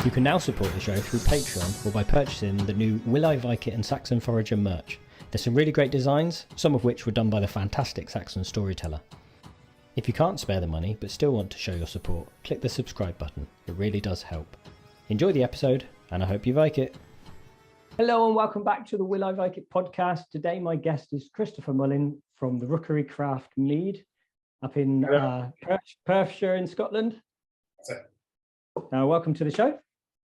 You can now support the show through Patreon or by purchasing the new Will I Vike It and Saxon Forager merch. There's some really great designs, some of which were done by the fantastic Saxon storyteller. If you can't spare the money but still want to show your support, click the subscribe button. It really does help. Enjoy the episode, and I hope you Vike it. Hello and welcome back to the Will I Vike It podcast. Today my guest is Christopher Mullin from the Rookery Mead up in Perthshire in Scotland. That's it. Welcome to the show.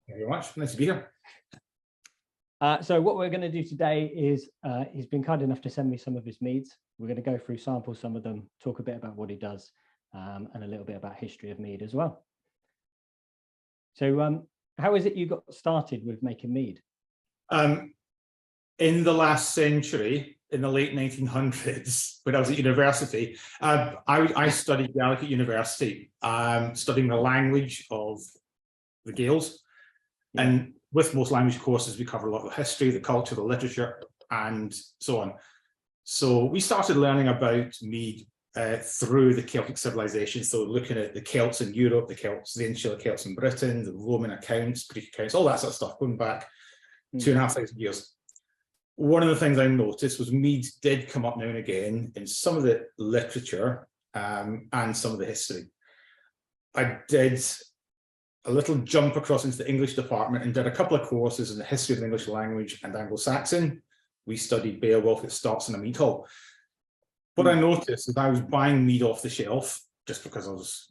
Thank you very much. Nice to be here. So what we're going to do today is he's been kind enough to send me some of his meads. We're going to go through sample some of them, talk a bit about what he does, and a little bit about history of mead as well. So how is it you got started with making mead? In the last century, in the late 1900s, when I was at university, I studied Gaelic at university, studying the language of the Gaels. Yeah. And with most language courses, we cover a lot of the history, the culture, the literature, and so on. So we started learning about mead through the Celtic civilization. So looking at the Celts in Europe, the insular Celts in Britain, the Roman accounts, Greek accounts, all that sort of stuff, going back 2,500 years. One of the things I noticed was mead did come up now and again in some of the literature and some of the history. I did a little jump across into the English department and did a couple of courses in the history of the English language and Anglo-Saxon. We studied Beowulf at Starts in a mead hall. What I noticed is I was buying mead off the shelf just because I was,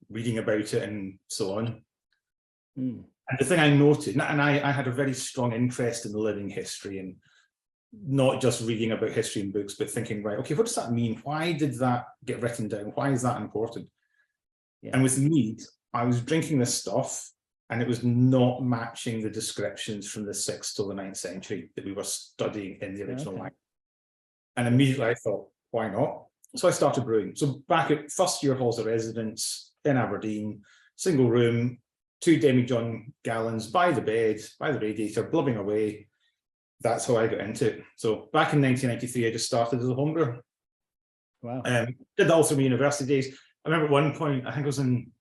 reading about it and so on. And the thing I noted, and I had a very strong interest in living history and not just reading about history in books, but thinking, right, okay, what does that mean? Why did that get written down? Why is that important? Yeah. And with mead, I was drinking this stuff and it was not matching the descriptions from the 6th to the 9th century that we were studying in the original language. And immediately I thought, why not? So I started brewing. So back at first year halls of residence in Aberdeen, single room, 2 demi-john gallons by the bed, by the radiator, blubbing away. That's how I got into it. So back in 1993, I just started as a home brewer. Wow. Did that all through my university days. I remember at one point, I think I was in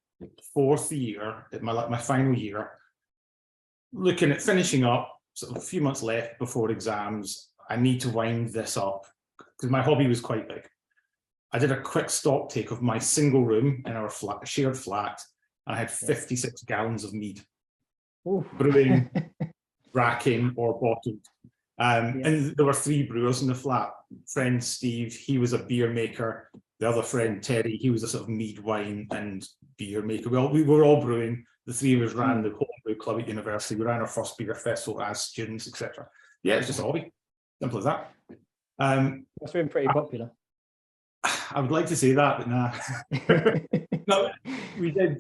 4th year, at my final year, looking at finishing up, sort of a few months left before exams. I need to wind this up because my hobby was quite big. I did a quick stock take of my single room in our flat, shared flat, and I had 56 gallons of mead. Ooh. Brewing, racking, or bottled. And there were 3 brewers in the flat. Friend Steve, he was a beer maker. The other friend, Terry, he was a sort of mead, wine, and beer maker. We were all brewing. The 3 of us ran the homebrew club at university. We ran our first beer festival as students, etc. Yeah, it's just a hobby. Simple as that. That's been pretty popular. I would like to say that, but nah. No, we did.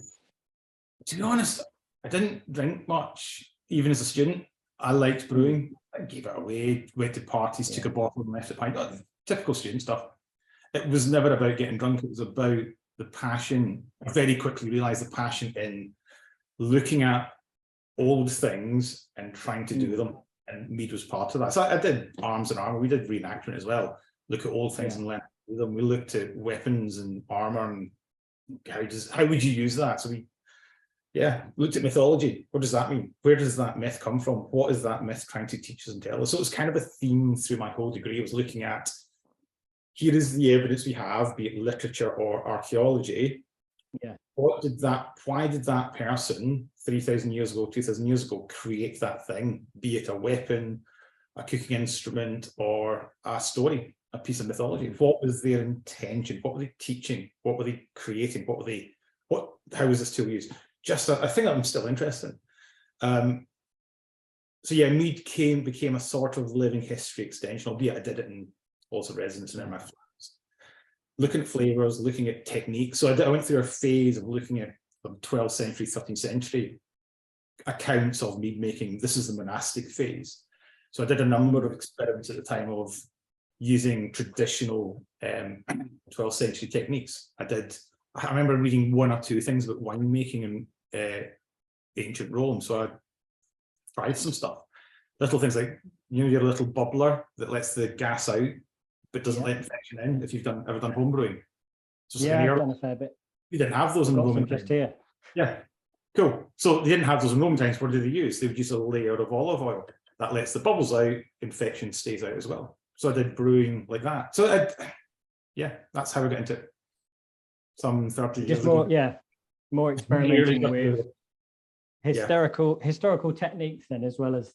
To be honest, I didn't drink much, even as a student. I liked brewing. I gave it away, went to parties, took a bottle and left it behind. Typical student stuff. It was never about getting drunk. It was about the passion. I very quickly realized the passion in looking at old things and trying to do them. And mead was part of that. So I did arms and armor. We did reenactment as well. Look at old things and learn to do them. We looked at weapons and armor and how would you use that? So we looked at mythology. What does that mean? Where does that myth come from? What is that myth trying to teach us and tell us? So it was kind of a theme through my whole degree. I was looking at, here is the evidence we have, be it literature or archaeology. Yeah. Why did that person 3,000 years ago, 2,000 years ago, create that thing, be it a weapon, a cooking instrument, or a story, a piece of mythology? What was their intention? What were they teaching? What were they creating? How was this tool used? Just a thing that I'm still interested in. Mead became a sort of living history extension, albeit I did it in also residence and in my flats. Looking at flavors, looking at techniques. So I went through a phase of looking at 12th century, 13th century accounts of mead making. This is the monastic phase. So I did a number of experiments at the time of using traditional 12th century techniques. I remember reading 1 or 2 things about winemaking in ancient Rome. So I tried some stuff. Little things like, your little bubbler that lets the gas out, but doesn't let infection in, if you've ever done home brewing. I've done a fair bit. We didn't have those in the Roman just here. Yeah. Cool. So they didn't have those in Roman times. What did they use? They would use a layer of olive oil that lets the bubbles out, infection stays out as well. So I did brewing like that. So yeah, that's how I got into it. Some 30 years ago. More experimenting with historical techniques then, as well as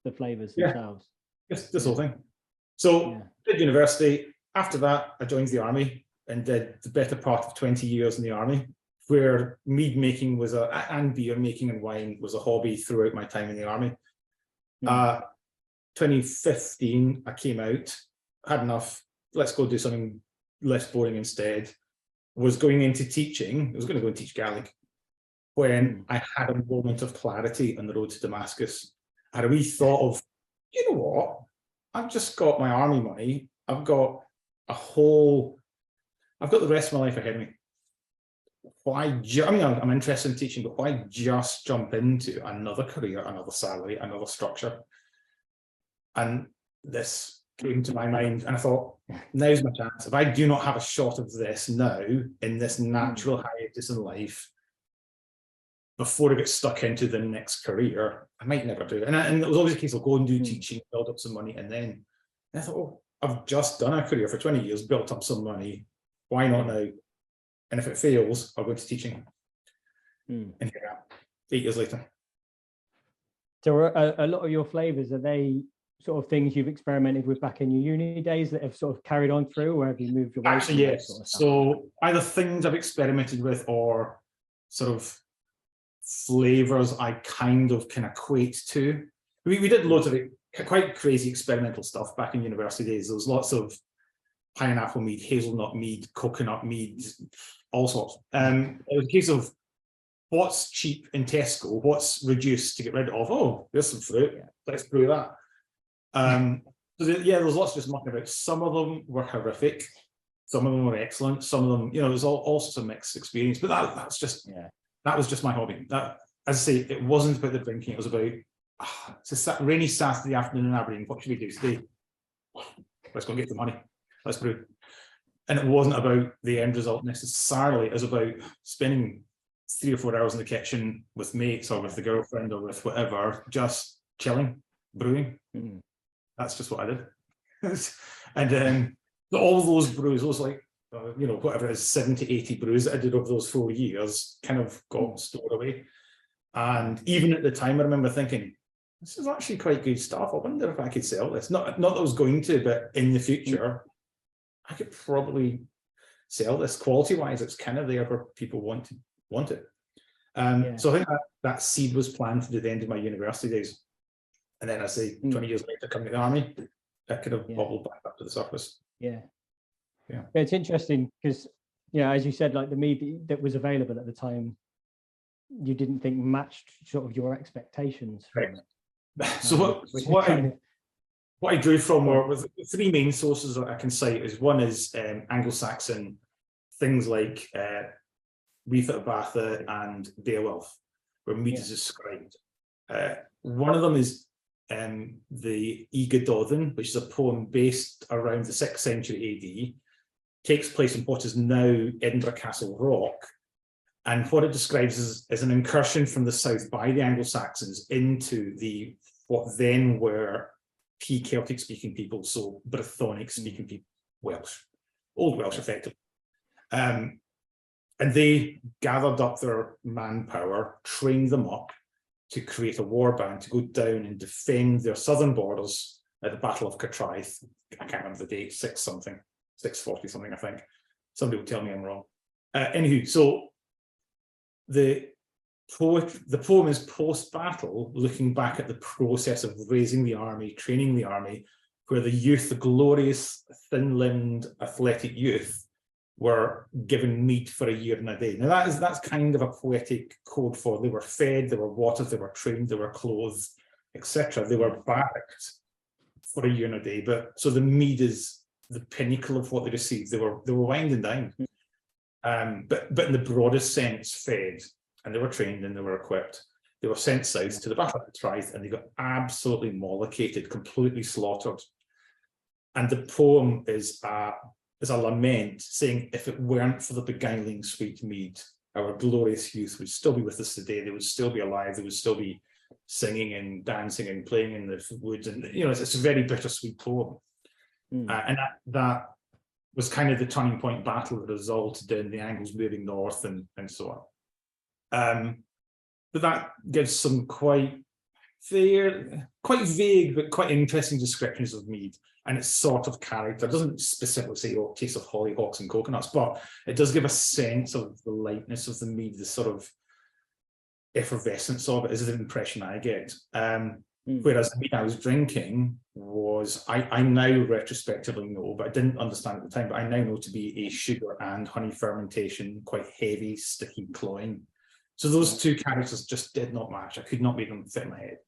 the flavors themselves. This whole thing. So did university. After that, I joined the army and did the better part of 20 years in the army, where mead making was and beer making and wine was a hobby throughout my time in the army. 2015, I came out, had enough. Let's go do something less boring instead. Was going into teaching. I was going to go and teach Gaelic when I had a moment of clarity on the road to Damascus. I had a wee thought of, you know what? I've just got my army money. I've got the rest of my life ahead of me. I'm interested in teaching, but why just jump into another career, another salary, another structure? And this came to my mind, and I thought, now's my chance. If I do not have a shot of this now, in this natural hiatus in life, before I get stuck into the next career, I might never do it. And it was always a case of go and do teaching, build up some money, and then I thought, oh, I've just done a career for 20 years, built up some money. Why not now? And if it fails, I'll go into teaching. And here I am, 8 years later. So a lot of your flavors, are they sort of things you've experimented with back in your uni days that have sort of carried on through, or have you moved away? Actually, yes. Sort of so either things I've experimented with or sort of flavors I kind of can equate to. We did loads of quite crazy experimental stuff back in university days. There was lots of pineapple mead, hazelnut mead, coconut mead, all sorts. It was a case of what's cheap in Tesco, what's reduced to get rid of. Oh, there's some fruit. Let's brew that. So there was lots of just mucking about. Some of them were horrific. Some of them were excellent. Some of them, it was all sorts of mixed experience. But that was just my hobby. That, as I say, it wasn't about the drinking. It was about it's a rainy Saturday afternoon in Aberdeen. What should we do today? Let's go and get the money. Let's brew. And it wasn't about the end result necessarily. It was about spending 3 or 4 hours in the kitchen with mates or with the girlfriend or with whatever, just chilling, brewing. That's just what I did. And all those brews, those whatever it is, 70, 80 brews that I did over those 4 years kind of got stored away. And even at the time, I remember thinking, this is actually quite good stuff. I wonder if I could sell this. Not that I was going to, but in the future, I could probably sell this. Quality-wise, it's kind of there where people want it. So I think that seed was planted at the end of my university days. And then I say 20 years later, coming to the army, that could have bubbled back up to the surface. Yeah, it's interesting because, as you said, like the mead that was available at the time, you didn't think matched sort of your expectations. Right. So what I drew from were the 3 main sources that I can cite. One is Anglo-Saxon things like Reith at Batha and Beowulf, where mead is described. One of them is the Igadodden, which is a poem based around the 6th century AD, takes place in what is now Edinburgh Castle Rock, and what it describes is an incursion from the south by the Anglo-Saxons into what then were key Celtic-speaking people, so Brythonic-speaking people, Welsh, Old Welsh effectively. And they gathered up their manpower, trained them up to create a war band to go down and defend their southern borders at the Battle of Caertraeth. I can't remember the date, 640 something, I think. Somebody will tell me I'm wrong. Anywho, so the poem is post-battle, looking back at the process of raising the army, training the army, where the youth, the glorious, thin-limbed, athletic youth, were given meat for a year and a day. Now that's kind of a poetic code for they were fed, they were watered, they were trained, they were clothed, etc. They were barracked for a year and a day. But so the mead is the pinnacle of what they received. They were wined and dined, but in the broadest sense, fed, and they were trained and they were equipped. They were sent south to the Battle of Caertraeth, and they got absolutely mollificated, completely slaughtered. And the poem is a lament saying, if it weren't for the beguiling sweet mead, our glorious youth would still be with us today. They would still be alive. They would still be singing and dancing and playing in the woods. And, it's a very bittersweet poem. And that was kind of the turning point battle that resulted in the Angles moving north and so on. But that gives some quite vague but quite interesting descriptions of Mead and its sort of character. It doesn't specifically say, oh, taste of hollyhocks and coconuts, but it does give a sense of the lightness of the Mead, the sort of effervescence of it is the impression I get. Whereas the Mead I was drinking was, I now retrospectively know, but I didn't understand at the time, but I now know to be a sugar and honey fermentation, quite heavy, sticky, cloying. So those two characters just did not match. I could not make them fit in my head.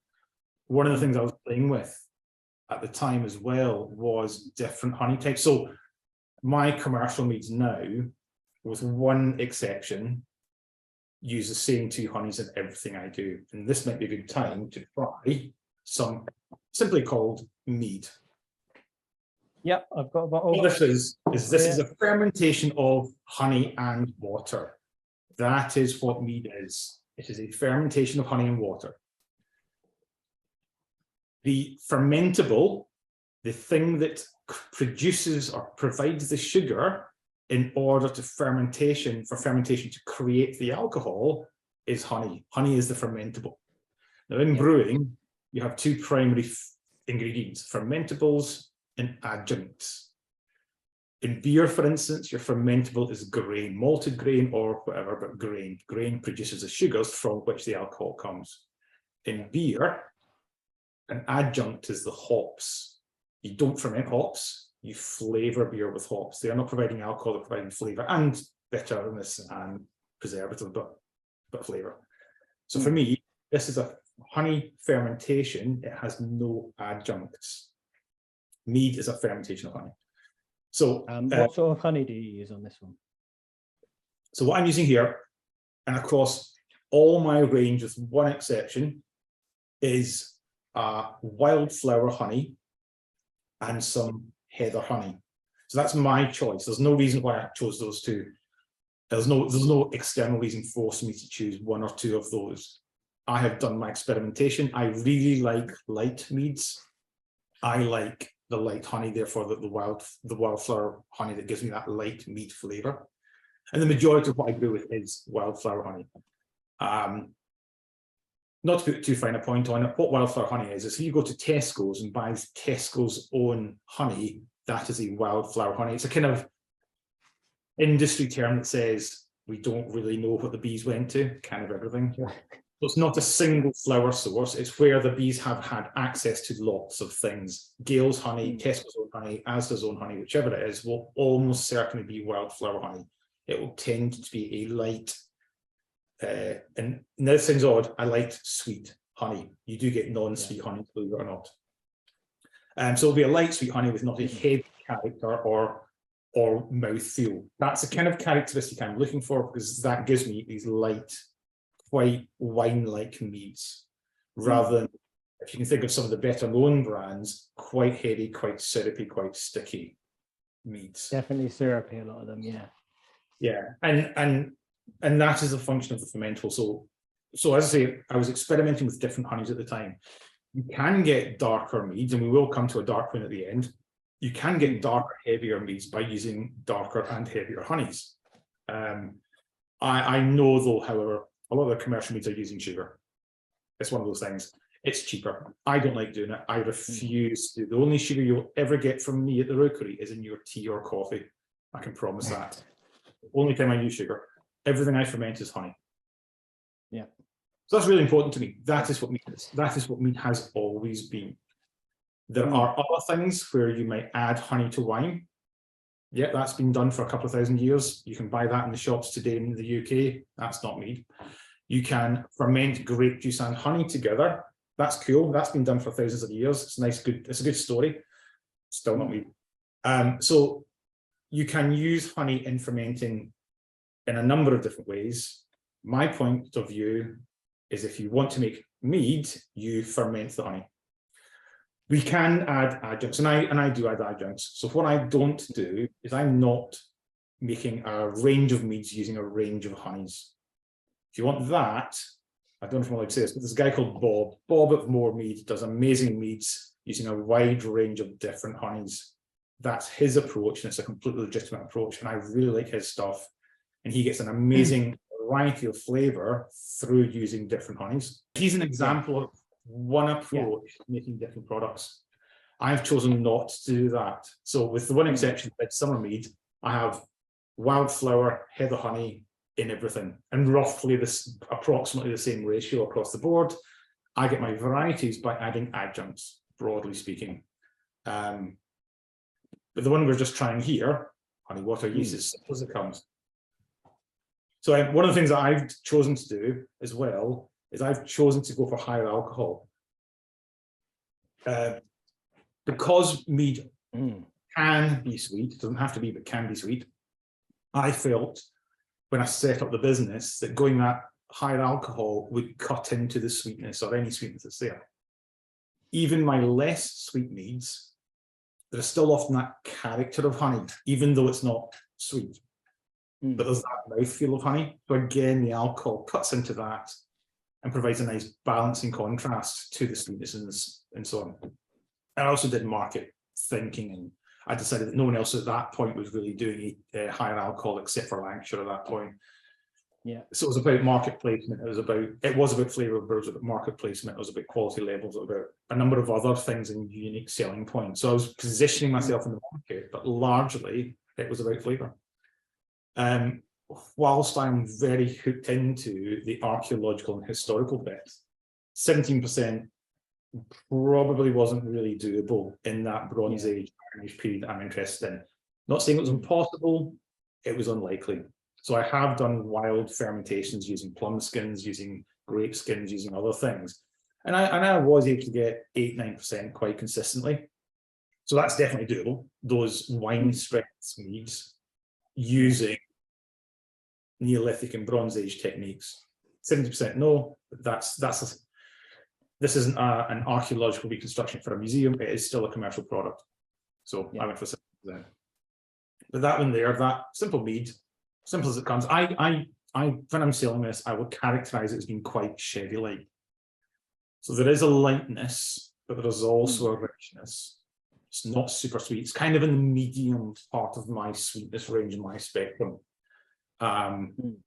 One of the things I was playing with at the time as well was different honey types. So my commercial meads now, with one exception, use the same two honeys in everything I do. And this might be a good time to try some simply called mead. Yep, I've got a bottle. What this is a fermentation of honey and water. That is what mead is. It is a fermentation of honey and water. The fermentable, the thing that produces or provides the sugar in order to fermentation to create the alcohol, is honey. Honey is the fermentable. Now in brewing, you have two primary ingredients, fermentables and adjuncts. In beer, for instance, your fermentable is grain, malted grain or whatever, but grain. Grain produces the sugars from which the alcohol comes. In beer, an adjunct is the hops. You don't ferment hops, you flavour beer with hops. They are not providing alcohol, they're providing flavour and bitterness and preservative, but flavour. So for me, this is a honey fermentation. It has no adjuncts. Mead is a fermentation of honey. So what sort of honey do you use on this one? So what I'm using here, and across all my range with one exception, is wildflower honey and some heather honey. So that's my choice. There's no reason why I chose those two. There's no external reason forcing me to choose one or two of those. I have done my experimentation. I really like light meads. I like the light honey, therefore the wildflower honey that gives me that light mead flavour. And the majority of what I brew with is wildflower honey. Not to put too fine a point on it, what wildflower honey is if you go to Tesco's and buy Tesco's own honey, that is a wildflower honey. It's a kind of industry term that says we don't really know what the bees went to, kind of everything. So it's not a single flower source, it's where the bees have had access to lots of things. Gale's honey, Tesco's own honey, Asda's own honey, whichever it is, will almost certainly be wildflower honey. It will tend to be a light, and this sounds odd, I like sweet honey. You do get non-sweet honey, believe it or not. So it'll be a light sweet honey with not a heavy character or mouthfeel. That's the kind of characteristic I'm looking for, because that gives me these light, quite wine-like meads, rather than, if you can think of some of the better known brands, quite heavy, quite syrupy, quite sticky meads. Definitely syrupy, a lot of them, yeah. Yeah, and that is a function of the fermentable. So as I say, I was experimenting with different honeys at the time. You can get darker meads, and we will come to a dark one at the end. You can get darker, heavier meads by using darker and heavier honeys. I know, though, however, a lot of the commercial meads are using sugar. It's one of those things. It's cheaper. I don't like doing it. I refuse to. The only sugar you'll ever get from me at the Rookery is in your tea or coffee. I can promise that. The only time I use sugar. Everything I ferment is honey. Yeah. So that's really important to me. That is what mead is. That is what mead has always been. There are other things where you might add honey to wine. Yeah, that's been done for a couple of thousand years. You can buy that in the shops today in the UK. That's not mead. You can ferment grape juice and honey together. That's cool. That's been done for thousands of years. It's nice, good. It's a good story. Still not mead. So you can use honey in fermenting in a number of different ways. My point of view is if you want to make mead, you ferment the honey. We can add adjuncts, and I do add adjuncts. So what I don't do is I'm not making a range of meads using a range of honeys. If you want that, I don't know if I'm allowed to say this, but there's a guy called Bob. Bob at More Mead does amazing meads using a wide range of different honeys. That's his approach, and it's a completely legitimate approach, and I really like his stuff. And he gets an amazing variety of flavour through using different honeys. He's an example of one approach to making different products. I've chosen not to do that. So with the one exception, like Summer Mead, I have wildflower, heather honey in everything, and roughly approximately the same ratio across the board. I get my varieties by adding adjuncts, broadly speaking. But the one we're just trying here, honey water yeast, as simple as it comes. So one of the things that I've chosen to do as well is I've chosen to go for higher alcohol. Because mead can be sweet, it doesn't have to be, but can be sweet, I felt when I set up the business that going that higher alcohol would cut into the sweetness or any sweetness that's there. Even my less sweet meads, there's still often that character of honey, even though it's not sweet. But there's that mouthfeel of honey. So again, the alcohol cuts into that and provides a nice balancing contrast to the sweetness and so on. I also did market thinking, and I decided that no one else at that point was really doing higher alcohol except for Lancashire at that point. Yeah. So it was about market placement. It was about flavour, but it was about market placement. It was about quality levels. It was about a number of other things and unique selling points. So I was positioning myself in the market, but largely it was about flavour. Whilst I'm very hooked into the archaeological and historical bit, 17% probably wasn't really doable in that Bronze Age period that I'm interested in. Not saying it was impossible, it was unlikely. So I have done wild fermentations using plum skins, using grape skins, using other things. And I was able to get 8-9% quite consistently. So that's definitely doable. Those wine strength meads using Neolithic and Bronze Age techniques. 70% no, but this isn't an archaeological reconstruction for a museum, it is still a commercial product. So I went for 70%. But that one there, that simple mead, simple as it comes. I when I'm selling this, I would characterize it as being quite sherry-like. So there is a lightness, but there is also a richness. It's not super sweet. It's kind of in the medium part of my sweetness range in my spectrum. And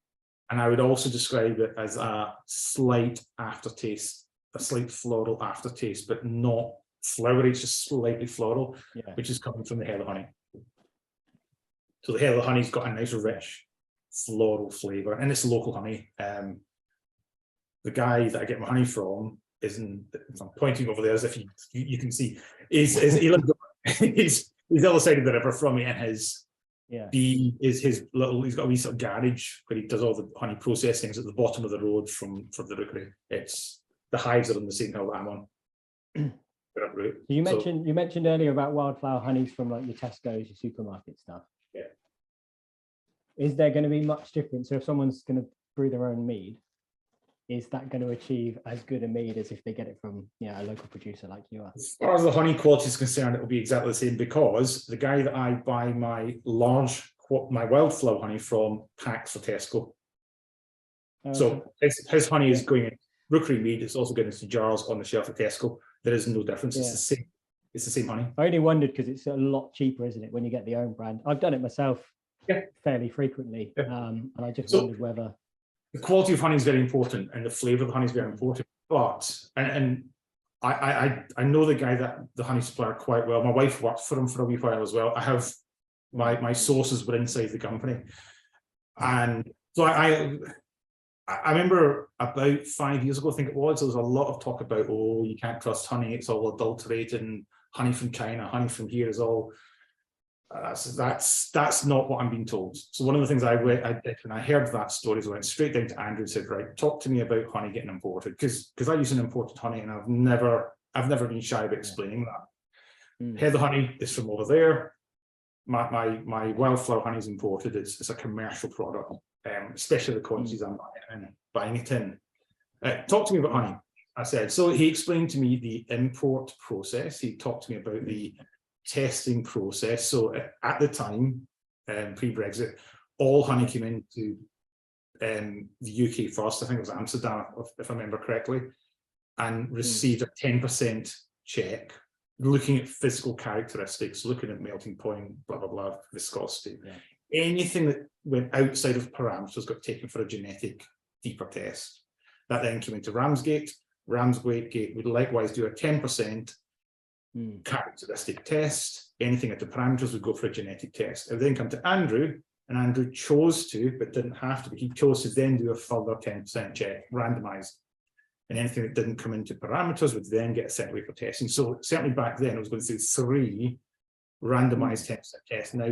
I would also describe it as a slight aftertaste, a slight floral aftertaste, but not flowery, it's just slightly floral, which is coming from the heather honey. So the heather honey's got a nice, rich, floral flavour, and it's local honey. The guy that I get my honey from I'm pointing over there as if you can see, he's the other side of the river from me, and his he's got a wee sort of garage where he does all the honey processing at the bottom of the road from the Rookery. The hives are on the same hill that I'm on. You mentioned earlier about wildflower honeys from like your Tesco's, your supermarket stuff. Yeah. Is there going to be much difference? So if someone's going to brew their own mead, is that going to achieve as good a mead as if they get it from a local producer like you are? As far as the honey quality is concerned, it will be exactly the same, because the guy that I buy my wildflower honey from packs for Tesco. So his honey is going in Rookery Mead. It's also going into jars on the shelf at Tesco. There is no difference. It's the same. It's the same honey. I only wondered because it's a lot cheaper, isn't it, when you get the own brand? I've done it myself fairly frequently, and I just wondered whether the quality of honey is very important, and the flavour of the honey is very important. But I know the guy, that the honey supplier, quite well. My wife worked for him for a wee while as well. I have my sources were inside the company, and so I remember about 5 years ago, I think it was, there was a lot of talk about, you can't trust honey, it's all adulterated, and honey from China, honey from here is all, that's not what I'm being told. So one of the things I did when I heard that story is I went straight down to Andrew and said, right, talk to me about honey getting imported, because I use an imported honey, and I've never been shy about explaining that. Heather honey is from over there. My wildflower honey is imported. It's a commercial product, especially the quantities I'm buying it in. Talk to me about honey, I said. So he explained to me the import process. He talked to me about the testing process. So at the time, pre-Brexit, all honey came into the UK first, I think it was Amsterdam, if I remember correctly, and received a 10% check, looking at physical characteristics, looking at melting point, blah, blah, blah, viscosity. Anything that went outside of parameters got taken for a genetic deeper test. That then came into Ramsgate. Ramsgate would likewise do a 10% characteristic test. Anything at the parameters would go for a genetic test. It would then come to Andrew, and Andrew chose to, but didn't have to, but he chose to then do a further 10% check, randomized. And anything that didn't come into parameters would then get sent away for testing. So certainly back then, it was going through 3 randomized 10% tests. Now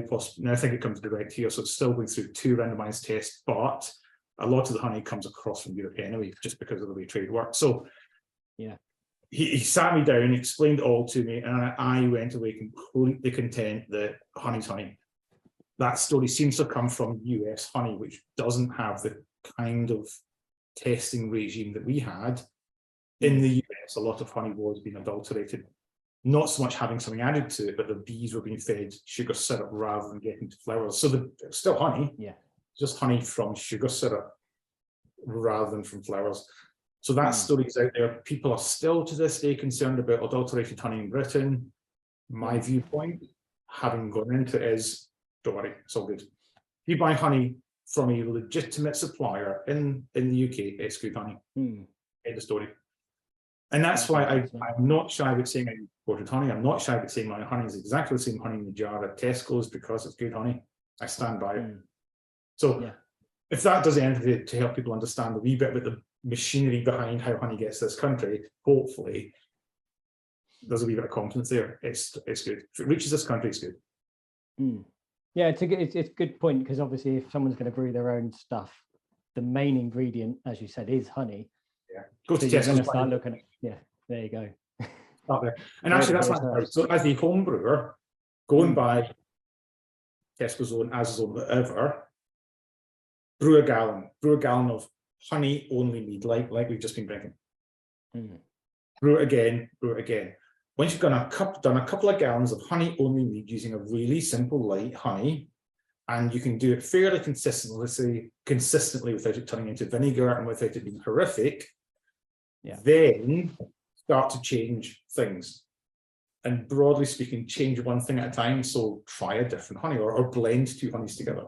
I think it comes direct here, so it's still going through 2 randomized tests, but a lot of the honey comes across from Europe anyway, just because of the way trade works. So he sat me down, explained it all to me, and I went away completely content that honey's honey. That story seems to come from US honey, which doesn't have the kind of testing regime that we had. In the US, a lot of honey was being adulterated. Not so much having something added to it, but the bees were being fed sugar syrup rather than getting to flowers. So it's still honey, just honey from sugar syrup rather than from flowers. So that story's out there. People are still to this day concerned about adulterated honey in Britain. My viewpoint, having gone into it, is don't worry, it's all good. If you buy honey from a legitimate supplier in the UK, it's good honey. End of story. And that's why I'm not shy about saying I imported honey. I'm not shy about saying my honey is exactly the same honey in the jar at Tesco's because it's good honey. I stand by it. So if that does anything to help people understand a wee bit about the machinery behind how honey gets to this country, hopefully there's a wee bit of confidence there. It's good. If it reaches this country, it's good. Yeah, it's a good point, because obviously if someone's going to brew their own stuff, the main ingredient, as you said, is honey. Go to Tesco's. Start looking at, there you go. Start there. And actually, that's my so as the home brewer, go and buy Tesco's own, Asda's own, whatever. Brew a gallon of honey only mead, like we've just been drinking. Brew it again. Once you've done a couple of gallons of honey only mead using a really simple light honey, and you can do it fairly consistently without it turning into vinegar and without it being horrific, then start to change things. And broadly speaking, change one thing at a time. So try a different honey, or blend 2 honeys together,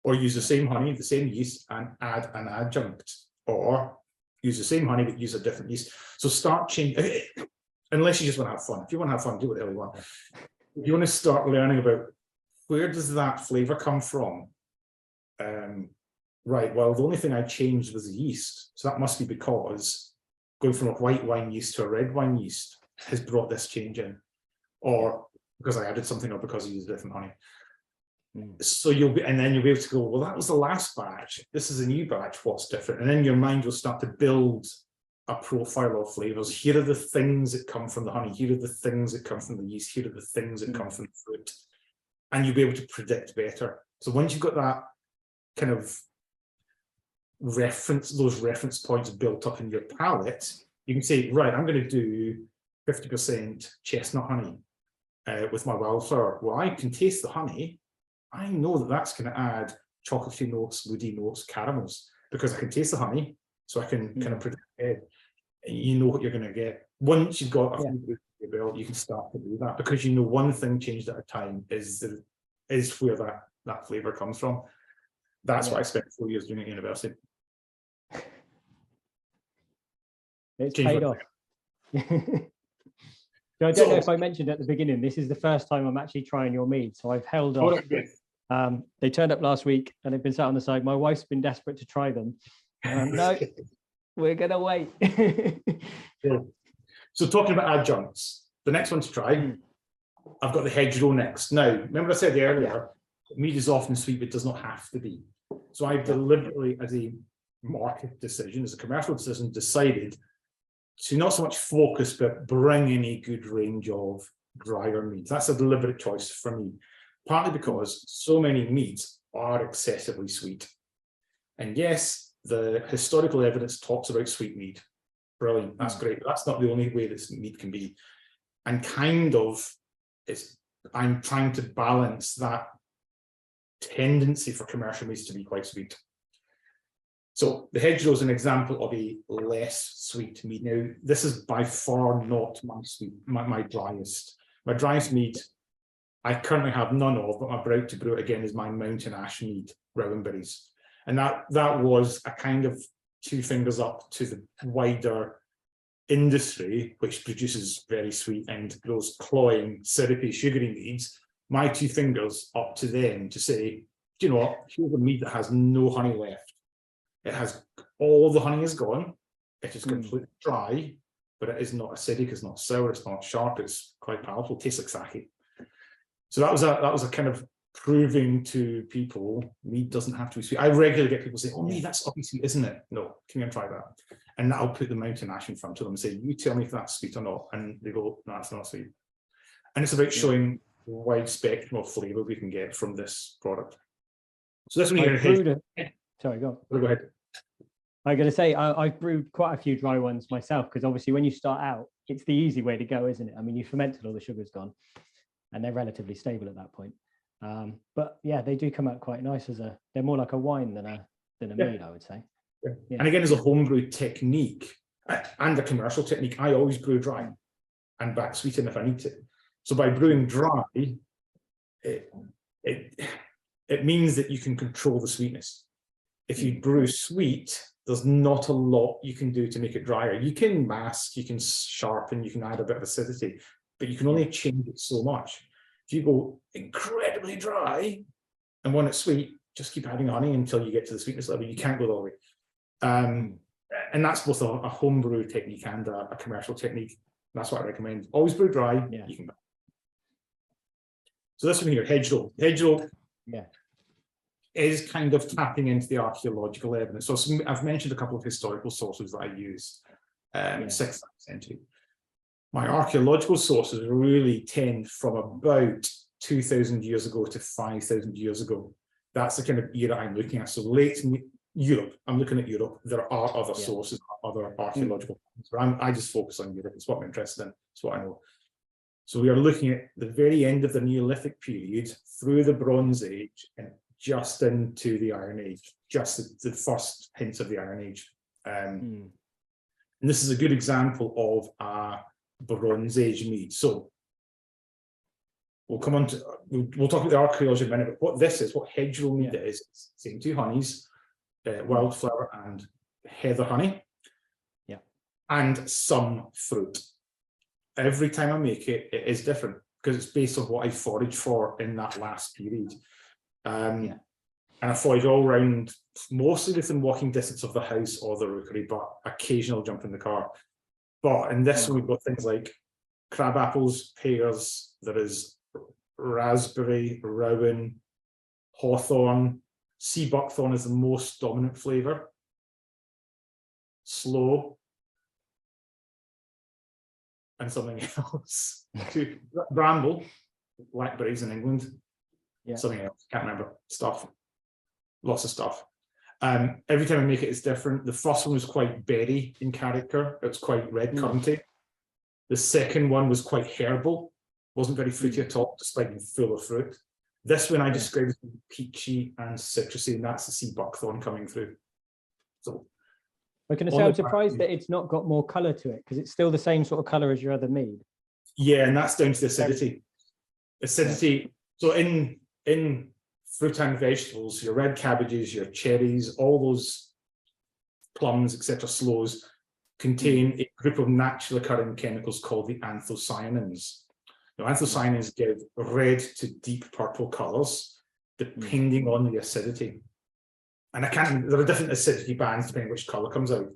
or use the same honey, the same yeast, and add an adjunct, or use the same honey but use a different yeast. So start changing, unless you just want to have fun. If you want to have fun, do whatever you want. If you want to start learning about where does that flavor come from, right, well, the only thing I changed was the yeast. So that must be because going from a white wine yeast to a red wine yeast has brought this change in, or because I added something, or because I used a different honey. So then you'll be able to go, well, that was the last batch. This is a new batch. What's different? And then your mind will start to build a profile of flavors. Here are the things that come from the honey. Here are the things that come from the yeast. Here are the things that come from the fruit. And you'll be able to predict better. So once you've got that kind of those reference points built up in your palate, you can say, right, I'm going to do 50% chestnut honey with my wildflower. Well, I can taste the honey. I know that that's going to add chocolatey notes, woody notes, caramels, because I can taste the honey, so I can kind of predict it. You know what you're going to get. Once you've got a few your belt, you can start to do that, because you know one thing changed at a time is where that flavour comes from. That's what I spent 4 years doing at university. It's paid off. So I don't know if I mentioned at the beginning, this is the first time I'm actually trying your mead, so I've held off. They turned up last week and they've been sat on the side. My wife's been desperate to try them. No, we're going to wait. So talking about adjuncts, the next one to try, I've got the hedgerow next. Now, remember I said earlier, mead is often sweet, but does not have to be. So I deliberately, as a market decision, as a commercial decision, decided to not so much focus, but bring in a good range of drier meads. That's a deliberate choice for me, partly because so many meads are excessively sweet. And yes, the historical evidence talks about sweet mead. Brilliant, that's great. But that's not the only way that mead can be. And I'm trying to balance that tendency for commercial meads to be quite sweet. So the hedgerow is an example of a less sweet mead. Now, this is by far not my driest. My driest mead, I currently have none of, but I'm about to brew it again, is my Mountain Ash mead, Rowanberries. And that was a kind of two fingers up to the wider industry, which produces very sweet and those cloying, syrupy, sugary meads. My two fingers up to them to say, do you know what? Here's a mead that has no honey left. It has all the honey is gone. It is completely dry, but it is not acidic. It's not sour. It's not sharp. It's quite powerful. It tastes like sake. So that was a kind of proving to people mead doesn't have to be sweet. I regularly get people say, "Oh, mead, that's obviously sweet, isn't it?" No, can you try that? And I'll put the Mountain Ash in front of them and say, "You tell me if that's sweet or not." And they go, "No, that's not sweet." And it's about showing the wide spectrum of flavour we can get from this product. So that's when you're Sorry, go on. Go ahead. I'm going to say I've brewed quite a few dry ones myself, because obviously when you start out, it's the easy way to go, isn't it? I mean, you ferment till all the sugar's gone, and they're relatively stable at that point. But yeah, they do come out quite nice they're more like a wine than a mead, I would say. Yeah. Yeah. And again, as a homebrew technique and a commercial technique, I always brew dry and back sweeten if I need to. So by brewing dry, it means that you can control the sweetness. If you brew sweet, there's not a lot you can do to make it drier. You can mask, you can sharpen, you can add a bit of acidity, but you can only change it so much. If you go incredibly dry and want it sweet, just keep adding honey until you get to the sweetness level. You can't go all the way. And that's both a homebrew technique and a commercial technique. That's what I recommend. Always brew dry. Yeah. You can. So this one here, hedgerow. Hedgerow is kind of tapping into the archaeological evidence. So I've mentioned a couple of historical sources that I use, 6th century. My archaeological sources really tend from about 2,000 years ago to 5,000 years ago. That's the kind of era I'm looking at. So late Europe, I'm looking at Europe. There are other sources, other archaeological things, but I just focus on Europe. It's what I'm interested in. It's what I know. So we are looking at the very end of the Neolithic period, through the Bronze Age, and just into the Iron Age, just the first hints of the Iron Age. And this is a good example of a Bronze Age mead. So we'll come on to, we'll talk about the archaeology in a minute, but what this is, what hedgerow mead is, same two honeys, wildflower and heather honey, and some fruit. Every time I make it, it is different because it's based on what I forage for in that last period. And I forage all around, mostly within walking distance of the house or the rookery, but occasional jump in the car. But in this one, we've got things like crab apples, pears, there is raspberry, rowan, hawthorn, sea buckthorn is the most dominant flavour, sloe, and something else. Bramble, blackberries in England, something else, can't remember, stuff, lots of stuff. Every time I make it, it's different. The first one was quite berry in character. It was quite red curranty. The second one was quite herbal. Wasn't very fruity at all, despite being full of fruit. This one I described as peachy and citrusy, and that's the sea buckthorn coming through. So I'm going to say I'm surprised that it's not got more colour to it, because it's still the same sort of colour as your other mead. Yeah, and that's down to the acidity. Acidity. So in fruit and vegetables, your red cabbages, your cherries, all those plums, etc., sloes, contain a group of naturally occurring chemicals called the anthocyanins. Now, anthocyanins give red to deep purple colours depending on the acidity. And there are different acidity bands depending which colour comes out.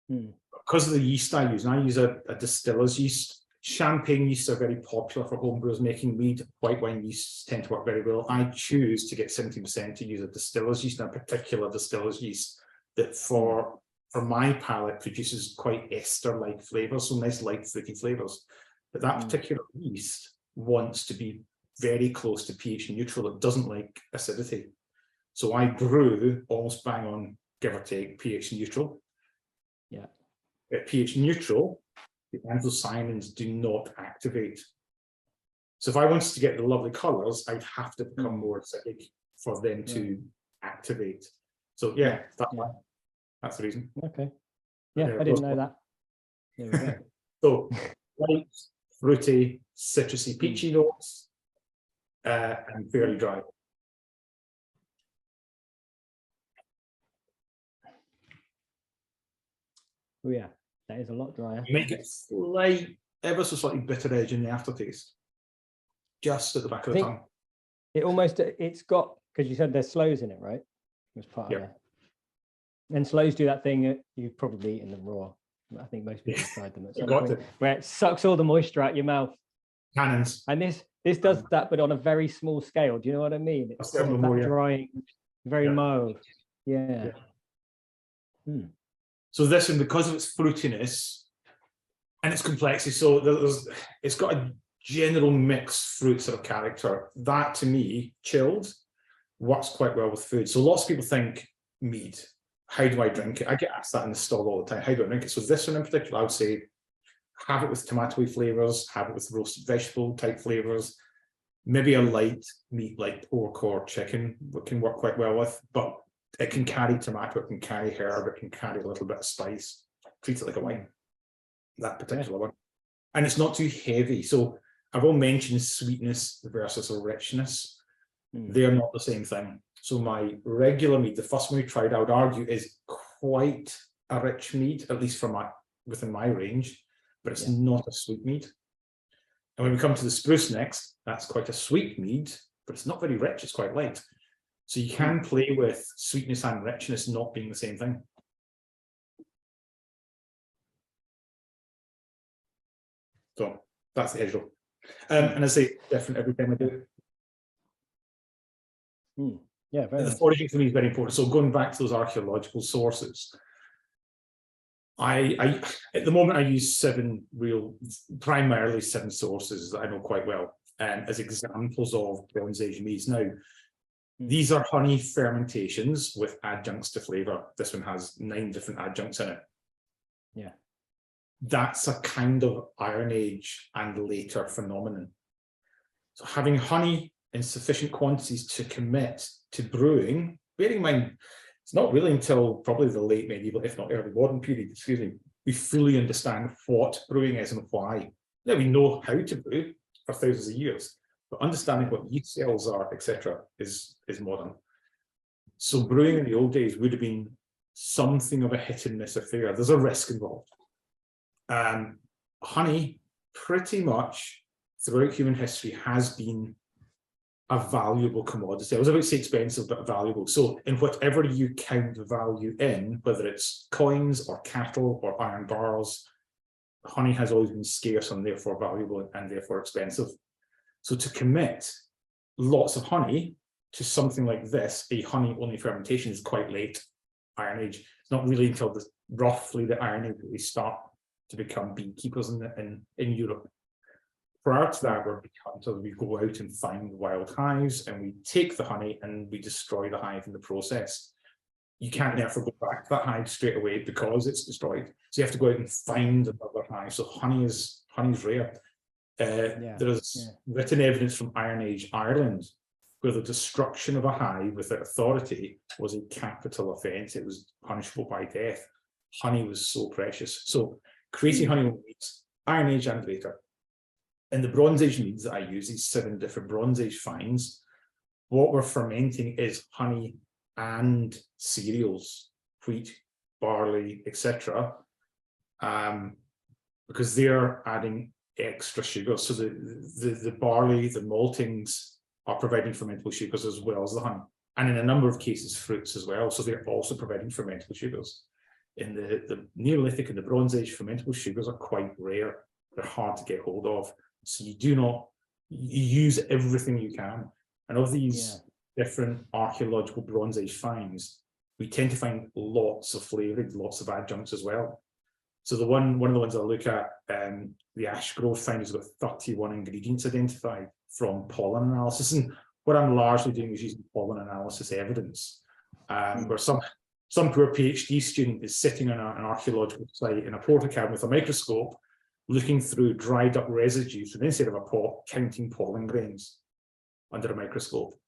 Because of the yeast I use, and I use a distiller's yeast. Champagne yeasts are very popular for homebrewers making mead. White wine yeasts tend to work very well. I choose to get 70% to use a distiller's yeast, and a particular distiller's yeast that for my palate produces quite ester-like flavours, so nice light fruity flavours. But that particular yeast wants to be very close to pH neutral. It doesn't like acidity. So I brew almost bang on, give or take, pH neutral. At pH neutral, the anthocyanins do not activate. So if I wanted to get the lovely colours, I'd have to become more acidic for them to activate. So that's why. That's the reason. Okay. Yeah, I didn't know that. There we go. So light, fruity, citrusy, peachy notes, and fairly dry. Oh yeah, that is a lot drier. You make it slight, ever so slightly bitter edge in the aftertaste, just at the back of the tongue. It almost, it's got, because you said there's sloes in it, right? It was part of it. And sloes do that thing you've probably eaten them raw. I think most people have tried them at some point, where it sucks all the moisture out your mouth. Cannons. And this does that, but on a very small scale. Do you know what I mean? It's sort of that drying, very mild. Yeah. So this one, because of its fruitiness and its complexity, so it's got a general mixed fruit sort of character. That, to me, chilled, works quite well with food. So lots of people think mead. How do I drink it? I get asked that in the stall all the time. How do I drink it? So this one in particular, I would say, have it with tomatoey flavours, have it with roasted vegetable type flavours, maybe a light meat like pork or chicken can work quite well with, but it can carry tomato, it can carry herb, it can carry a little bit of spice. Treat it like a wine, that particular one. And it's not too heavy. So I will mention sweetness versus a richness. They're not the same thing. So my regular mead, the first one we tried, I would argue is quite a rich mead, at least within my range, but it's not a sweet mead. And when we come to the spruce next, that's quite a sweet mead, but it's not very rich, it's quite light. So you can play with sweetness and richness not being the same thing. So that's the hedgerow. And I say different every time I do it. Yeah, very the nice. foraging for me is very important. So going back to those archaeological sources, I at the moment I use primarily seven sources that I know quite well, as examples of Bronze Age meads. Now, these are honey fermentations with adjuncts to flavour. This one has 9 different adjuncts in it. Yeah. That's a kind of Iron Age and later phenomenon. So having honey in sufficient quantities to commit to brewing, bearing in mind, it's not really until probably the late medieval, if not early modern period, we fully understand what brewing is and why. Now we know how to brew for thousands of years, but understanding what yeast cells are, etc., is modern. So brewing in the old days would have been something of a hit and miss affair. There's a risk involved. Honey, pretty much throughout human history, has been a valuable commodity. I was about to say expensive, but valuable. So in whatever you count value in, whether it's coins or cattle or iron bars, honey has always been scarce and therefore valuable and therefore expensive. So to commit lots of honey to something like this, a honey-only fermentation, is quite late Iron Age. It's not really until roughly the Iron Age that we start to become beekeepers in Europe. Prior to that, we're hunters. We go out and find wild hives and we take the honey and we destroy the hive in the process. You can't therefore go back to that hive straight away because it's destroyed. So you have to go out and find another hive. So honey is rare. There is written evidence from Iron Age Ireland where the destruction of a hive without authority was a capital offence. It was punishable by death. Honey was so precious. So creating honey meads, Iron Age and later. In the Bronze Age meads that I use, these 7 different Bronze Age finds, what we're fermenting is honey and cereals, wheat, barley, etc., because they're adding extra sugar. So the barley, the maltings are providing fermentable sugars as well as the honey, and in a number of cases, fruits as well. So they're also providing fermentable sugars. In the Neolithic and the Bronze Age, fermentable sugars are quite rare. They're hard to get hold of. So you use everything you can. And of these different archaeological Bronze Age finds, we tend to find lots of flavouring, lots of adjuncts as well. So one of the ones I look at, the Ashgrove find has got 31 ingredients identified from pollen analysis. And what I'm largely doing is using pollen analysis evidence, where some poor PhD student is sitting on an archaeological site in a portakabin with a microscope, looking through dried up residues from the inside of a pot, counting pollen grains under a microscope.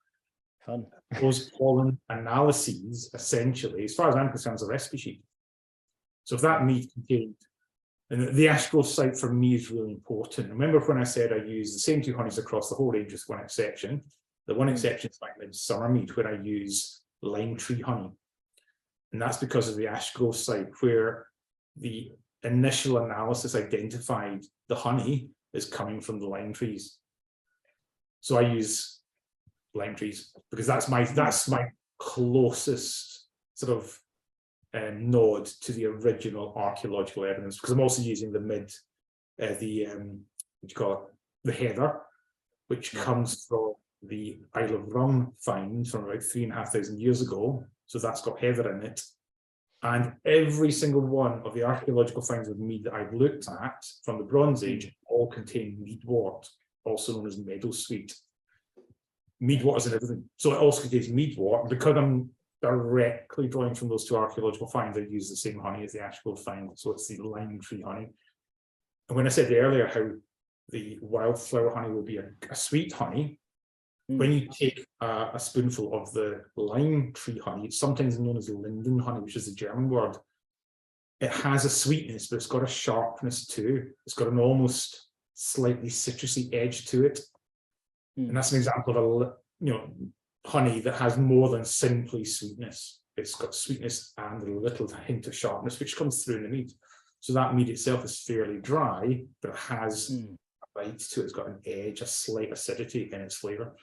Fun. Those pollen analyses, essentially, as far as I'm concerned, is a recipe sheet. So if that mead contained, and the ash growth site for me is really important. Remember when I said I use the same 2 honeys across the whole range with one exception? The one exception is my midsummer mead, where I use lime tree honey. And that's because of the ash growth site, where the initial analysis identified the honey is coming from the lime trees. So I use lime trees because that's my closest sort of nod to the original archaeological evidence, because I'm also using the what do you call it, the heather, which comes from the Isle of Rum find from about 3,500 years ago. So that's got heather in it. And every single one of the archaeological finds of mead that I've looked at from the Bronze Age all contain meadwort, also known as meadowsweet. Meadwort is in everything. So it also contains meadwort. Because I'm directly drawing from those 2 archaeological finds, I use the same honey as the Ashgrove find. So it's the lime tree honey. And when I said earlier how the wildflower honey will be a sweet honey, when you take a spoonful of the lime tree honey, it's sometimes known as linden honey, which is the German word. It has a sweetness, but it's got a sharpness too. It's got an almost slightly citrusy edge to it. And that's an example of a honey that has more than simply sweetness. It's got sweetness and a little hint of sharpness, which comes through in the mead. So that mead itself is fairly dry, but it has a bite to it. It's got an edge, a slight acidity in its flavour.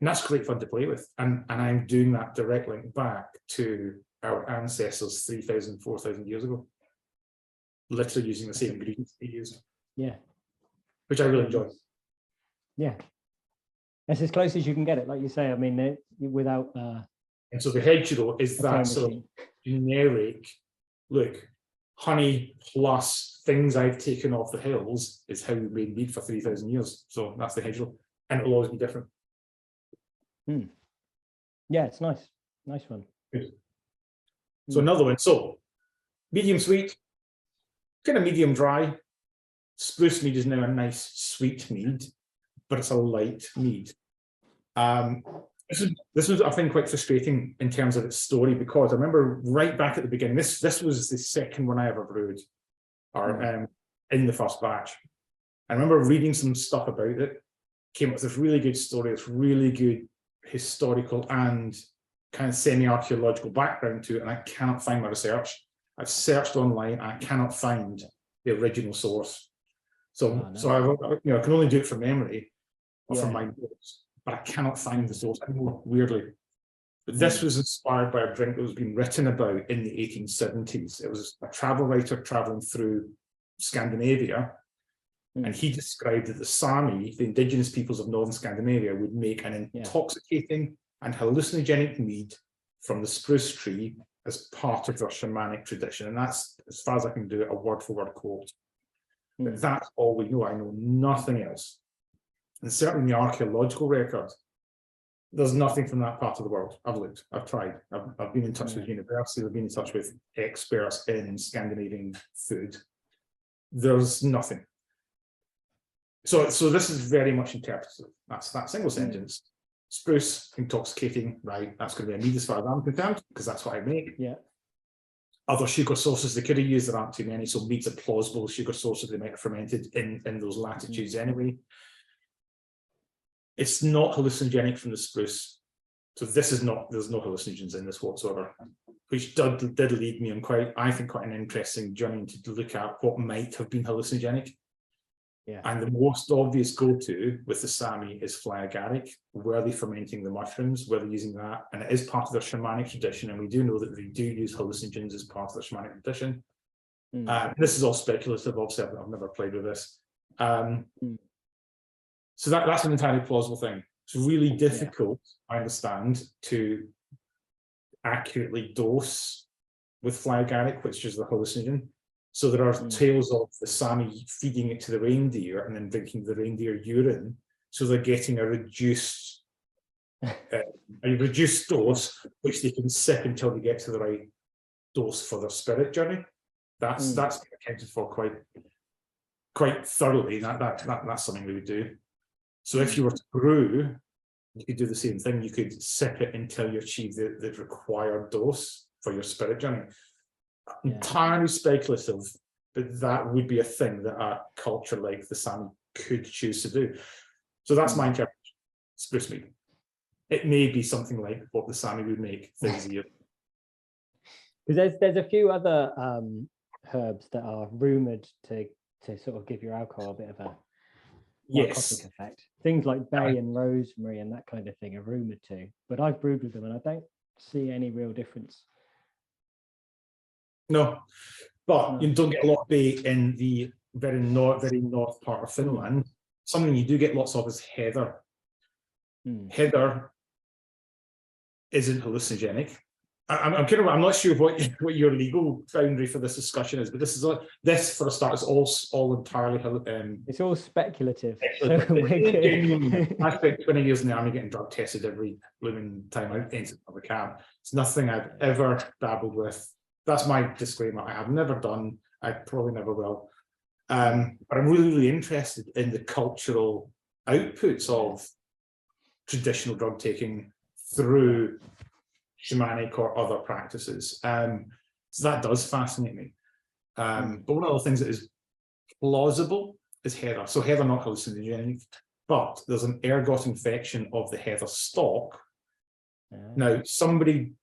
And that's great fun to play with. And I'm doing that direct link back to our ancestors 3,000, 4,000 years ago. Literally using the same ingredients they used. Yeah. Which I really enjoy. Yeah. It's as close as you can get it, like you say. I mean, without. And so the hedgerow is that sort of generic, look, honey plus things I've taken off the hills is how we made mead for 3,000 years. So that's the hedgerow. And it'll always be different. Yeah, it's nice. Nice one. Good. So another one. So medium sweet, kind of medium dry. Spruce mead is now a nice sweet mead, but it's a light mead. This was, I think, quite frustrating in terms of its story, because I remember right back at the beginning, this was the second one I ever brewed, or in the first batch. I remember reading some stuff about it, came up with this really good story, this really good historical and kind of semi-archaeological background to it, and I cannot find my research. I've searched online, and I cannot find the original source. So, I can only do it from memory or from my notes, but I cannot find the source anymore, weirdly. But this was inspired by a drink that was being written about in the 1870s. It was a travel writer traveling through Scandinavia, and he described that the Sami, the indigenous peoples of northern Scandinavia, would make an intoxicating and hallucinogenic mead from the spruce tree as part of their shamanic tradition. And that's, as far as I can do it, a word-for-word quote. But that's all we know. I know nothing else. And certainly in the archaeological record, there's nothing from that part of the world. I've looked, I've tried, I've been in touch with universities, I've been in touch with experts in Scandinavian food. There's nothing. So this is very much interpretative. That's that single sentence. Spruce, intoxicating, right? That's going to be a mead as far as I'm concerned, because that's what I make. Yeah. Other sugar sources they could have used, there aren't too many, so mead's a plausible sugar source they might have fermented in those latitudes anyway. It's not hallucinogenic from the spruce. So this is not, there's no hallucinogens in this whatsoever, which did lead me on quite an interesting journey to look at what might have been hallucinogenic. Yeah. And the most obvious go-to with the Sami is fly agaric. Were they fermenting the mushrooms? Were they using that? And it is part of their shamanic tradition, and we do know that they do use hallucinogens as part of their shamanic tradition. This is all speculative, obviously. I've never played with this. So that's an entirely plausible thing. It's really difficult, I understand, to accurately dose with fly agaric, which is the hallucinogen. So there are tales of the Sami feeding it to the reindeer and then drinking the reindeer urine. So they're getting a reduced dose, which they can sip until they get to the right dose for their spirit journey. That's been accounted for quite thoroughly. That's something we would do. So if you were to brew you could do the same thing. You could sip it until you achieve the required dose for your spirit journey. Yeah. Entirely speculative, but that would be a thing that a culture like the Sami could choose to do. So that's my interpretation. Spruce mead. It may be something like what the Sami would make things a year. Because there's a few other herbs that are rumoured to sort of give your alcohol a bit of a narcotic effect. Things like bay and rosemary and that kind of thing are rumoured to, but I've brewed with them and I don't see any real difference. No, but you don't get a lot of bay in the very north part of Finland. Something you do get lots of is heather. Heather isn't hallucinogenic. I'm not sure what your legal boundary for this discussion is, but this for a start is all entirely. It's all speculative. So I spent 20 years in the army getting drug tested every blooming time I entered the camp. It's nothing I've ever dabbled with. That's my disclaimer. I have never done. I probably never will. But I'm really interested in the cultural outputs of traditional drug taking through shamanic or other practices. So that does fascinate me. But one of the things that is plausible is heather. So heather not hallucinogenic, but there's an ergot infection of the heather stalk. Now somebody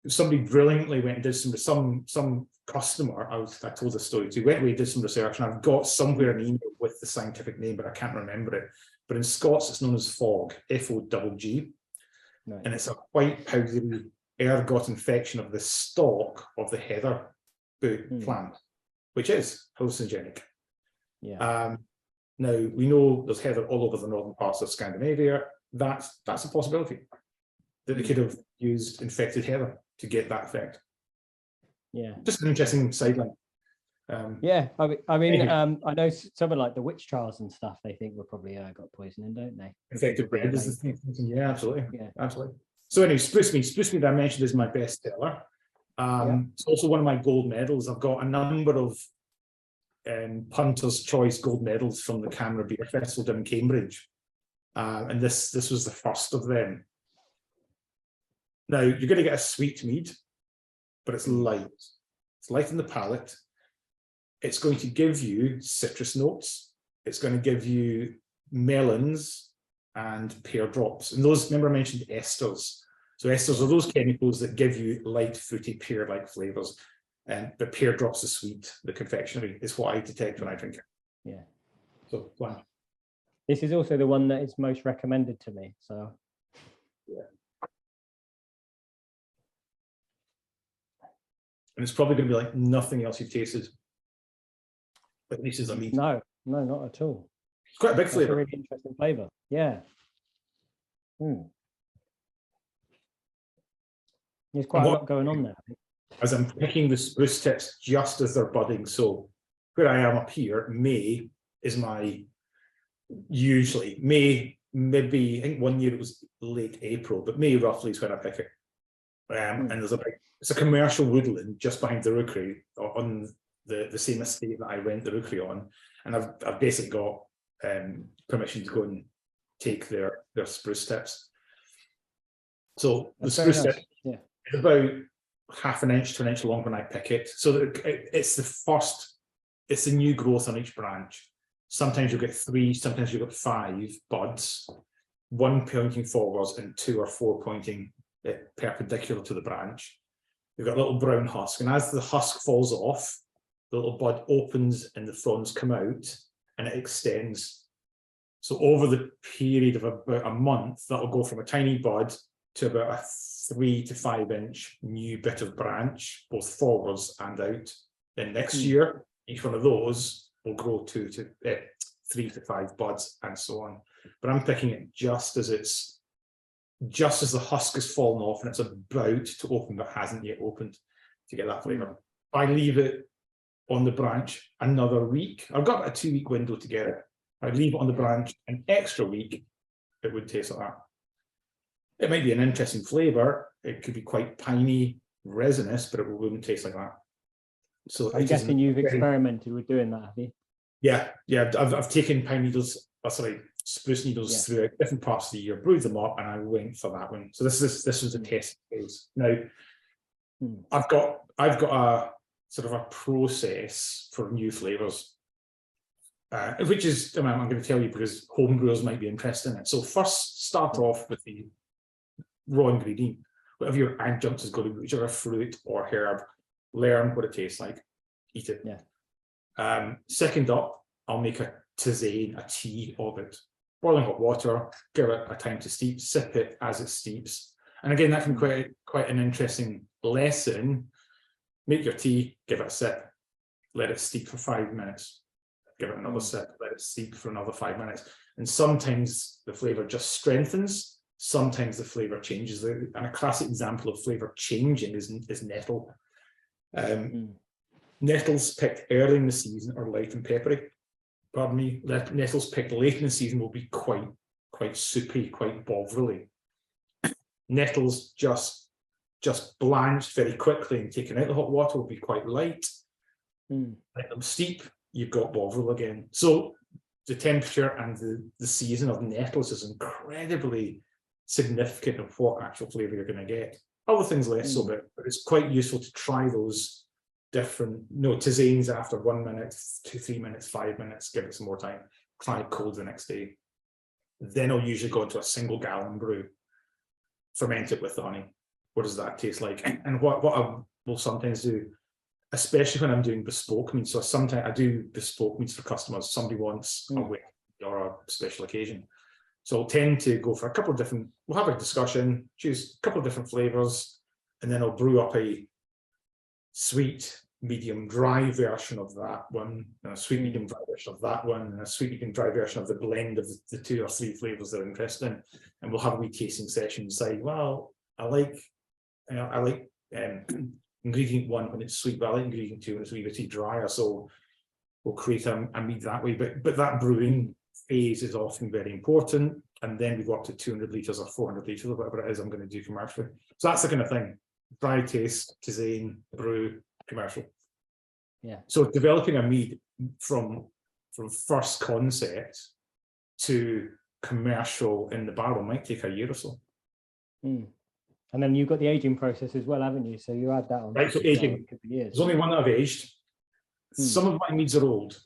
brilliantly went and did some customer, I told this story to, went away, did some research, and I've got somewhere an email with the scientific name, but I can't remember it. But in Scots, it's known as fog, F-O-G-G. Nice. And it's a white powdery ergot infection of the stalk of the heather plant, which is hallucinogenic. Yeah. Now, we know there's heather all over the northern parts of Scandinavia. That's a possibility that they could have used infected heather to get that effect. Yeah. Just an interesting sideline. Yeah, I mean, I know someone like the witch trials and stuff, they think were probably got poisoning, don't they? Infected bread is the thing. Yeah, absolutely. Yeah, absolutely. So anyway, spruce mead I mentioned is my best seller. It's also one of my gold medals. I've got a number of Punter's Choice gold medals from the Camera Beer Festival down in Cambridge. And this was the first of them. Now, you're going to get a sweet mead, but it's light. It's light in the palate. It's going to give you citrus notes. It's going to give you melons and pear drops. And those, remember I mentioned esters. So esters are those chemicals that give you light, fruity, pear-like flavors. But pear drops is sweet. The confectionery is what I detect when I drink it. Yeah. So, wow. This is also the one that is most recommended to me. So, yeah. And it's probably going to be like nothing else you've tasted. At least as a meat. No, not at all. It's quite a big flavour. A really interesting flavour. Yeah. There's quite a lot going on there. As I'm picking the spruce tips just as they're budding, so where I am up here, May is my usually May. Maybe I think one year it was late April, but May roughly is when I pick it. And there's it's a commercial woodland just behind the Rookery on the same estate that I rent the Rookery on, and I've basically got permission to go and take their spruce tips. So the spruce tip is about half an inch to an inch long when I pick it. So it's the new growth on each branch. Sometimes you'll get 3, sometimes you'll get 5 buds, 1 pointing forwards and 2 or 4 pointing perpendicular to the branch. You've got a little brown husk, and as the husk falls off, the little bud opens and the fronds come out and it extends. So over the period of about a month, that'll go from a tiny bud to about a 3 to 5 inch new bit of branch, both forwards and out. Then next year, each one of those will grow 3 to 5 buds and so on. But I'm picking it just as the husk has fallen off and it's about to open but hasn't yet opened to get that flavour. I leave it on the branch another week. I've got a 2-week window to get it. I leave it on the branch an extra week, it would taste like that. It might be an interesting flavour. It could be quite piney, resinous, but it wouldn't taste like that. So I'm guessing you've experimented with doing that, have you? Yeah. I've taken pine needles, spruce needles throughout different parts of the year, brewed them up, and I went for that one. So this was a test phase. Now, I've got a sort of a process for new flavors, which is, I'm going to tell you because home brewers might be interested in it. So first, start off with the raw ingredient, whatever your adjunct is going to be, whichever fruit or herb. Learn what it tastes like, eat it. Second up, I'll make a tisane, a tea of it. Boiling hot water, give it a time to steep, sip it as it steeps. And again, that can be quite an interesting lesson. Make your tea, give it a sip, let it steep for 5 minutes. Give it another sip, let it steep for another 5 minutes. And sometimes the flavour just strengthens, sometimes the flavour changes. And a classic example of flavour changing is nettle. Nettles picked early in the season are light and peppery. Pardon me. Nettles picked late in the season will be quite soupy, quite bovrily. Nettles just blanched very quickly and taken out of the hot water will be quite light. Let them steep, you've got bovril again. So the temperature and the season of nettles is incredibly significant of what actual flavour you're going to get. Other things less so, but it's quite useful to try those different tisanes after 1 minute, 2, 3 minutes, 5 minutes, give it some more time, try it cold the next day. Then I'll usually go into a single gallon brew, ferment it with the honey. What does that taste like? And what I will sometimes do, especially when I'm doing bespoke meads, so sometimes I do bespoke meads for customers, somebody wants a wedding or a special occasion. So I'll tend to go for a couple of different, we'll have a discussion, choose a couple of different flavours, and then I'll brew up a sweet, medium, dry version of that one, and a sweet, medium, dry version of that one, and a sweet, medium, dry version of the blend of the 2 or 3 flavours they're interested in. And we'll have a wee tasting session and say, well, I like ingredient 1 when it's sweet, but I like ingredient 2 when it's a wee bit drier. So we'll create a mead that way. But that brewing phase is often very important, and then we go up to 200 litres or 400 litres or whatever it is I'm going to do commercially. So that's the kind of thing: dry taste, tisane, brew, commercial. So developing a mead from first concept to commercial in the barrel might take a year or so. And then you've got the aging process as well, haven't you? So you add that on. Right, so aging. There's only one that I've aged. Some of my meads are old.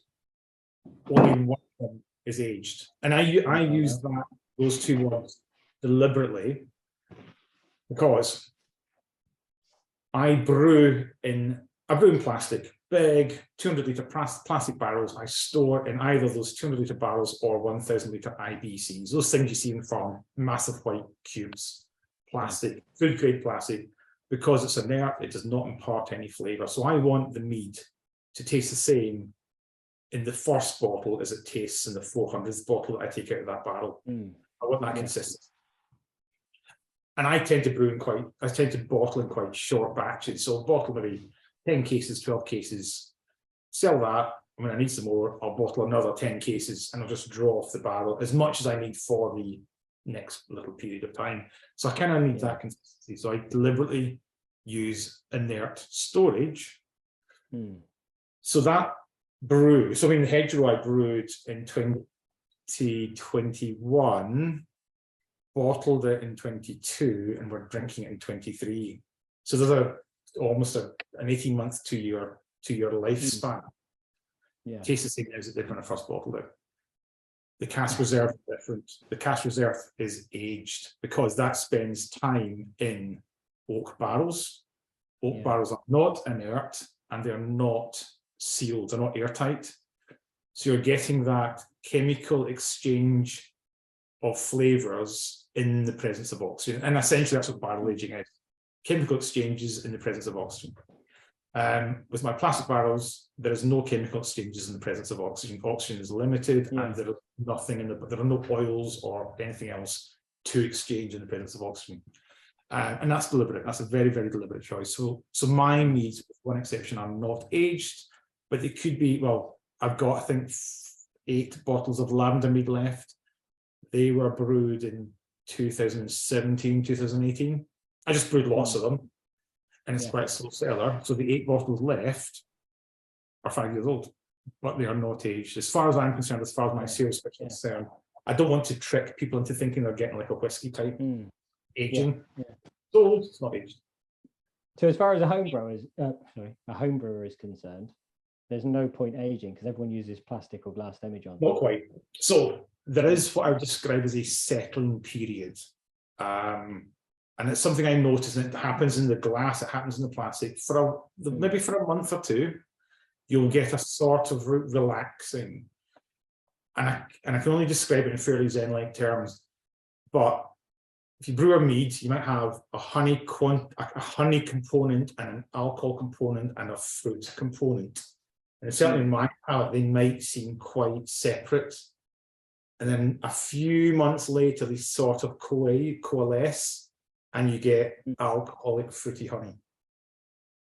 Only one of them is aged, and I use those 2 words deliberately because I brew in plastic, big 200-litre plastic barrels. I store in either those 200-litre barrels or 1,000-litre IBCs. Those things you see in farm, massive white cubes, plastic, food grade plastic, because it's inert. It does not impart any flavour. So I want the mead to taste the same in the first bottle as it tastes in the 400th bottle that I take out of that barrel. I want that consistency. And I tend to bottle in quite short batches. So bottle maybe 10 cases, 12 cases, sell that. When I need some more, I'll bottle another 10 cases and I'll just draw off the barrel as much as I need for the next little period of time. So I kind of need that consistency. So I deliberately use inert storage. So that brew, so in the hedgerow I brewed in 2021, bottled it in 22, and we're drinking it in 23. So there's almost an 18-month, 2-year lifespan. Tastes the same as it did when I first bottled it. The cask reserve is different. The cask reserve is aged because that spends time in oak barrels. Oak barrels are not inert and they're not sealed, they're not airtight. So you're getting that chemical exchange of flavours in the presence of oxygen. And essentially that's what barrel aging is. Chemical exchanges in the presence of oxygen. With my plastic barrels, there is no chemical exchanges in the presence of oxygen. Oxygen is limited and there is nothing there are no oils or anything else to exchange in the presence of oxygen. And that's deliberate. That's a very, very deliberate choice. So my meads, with one exception, are not aged, but they could be, well, I've got, I think, 8 bottles of lavender mead left. They were brewed in 2017, 2018. I just brewed lots of them, and it's quite a slow seller. So the 8 bottles left are 5 years old, but they are not aged. As far as I'm concerned, as far as my sales pitch is concerned, I don't want to trick people into thinking they're getting like a whiskey type aging. Yeah. So it's not aged. So as far as a home brewer is concerned, there's no point aging because everyone uses plastic or glass demijohn. Not quite. So there is what I would describe as a settling period. And it's something I noticed, and it happens in the glass, it happens in the plastic. Maybe for a month or two, you'll get a sort of relaxing. And I can only describe it in fairly Zen-like terms. But if you brew a mead, you might have a honey component and an alcohol component and a fruit component. And certainly in my palate, they might seem quite separate. And then a few months later, they sort of coalesce, and you get alcoholic fruity honey.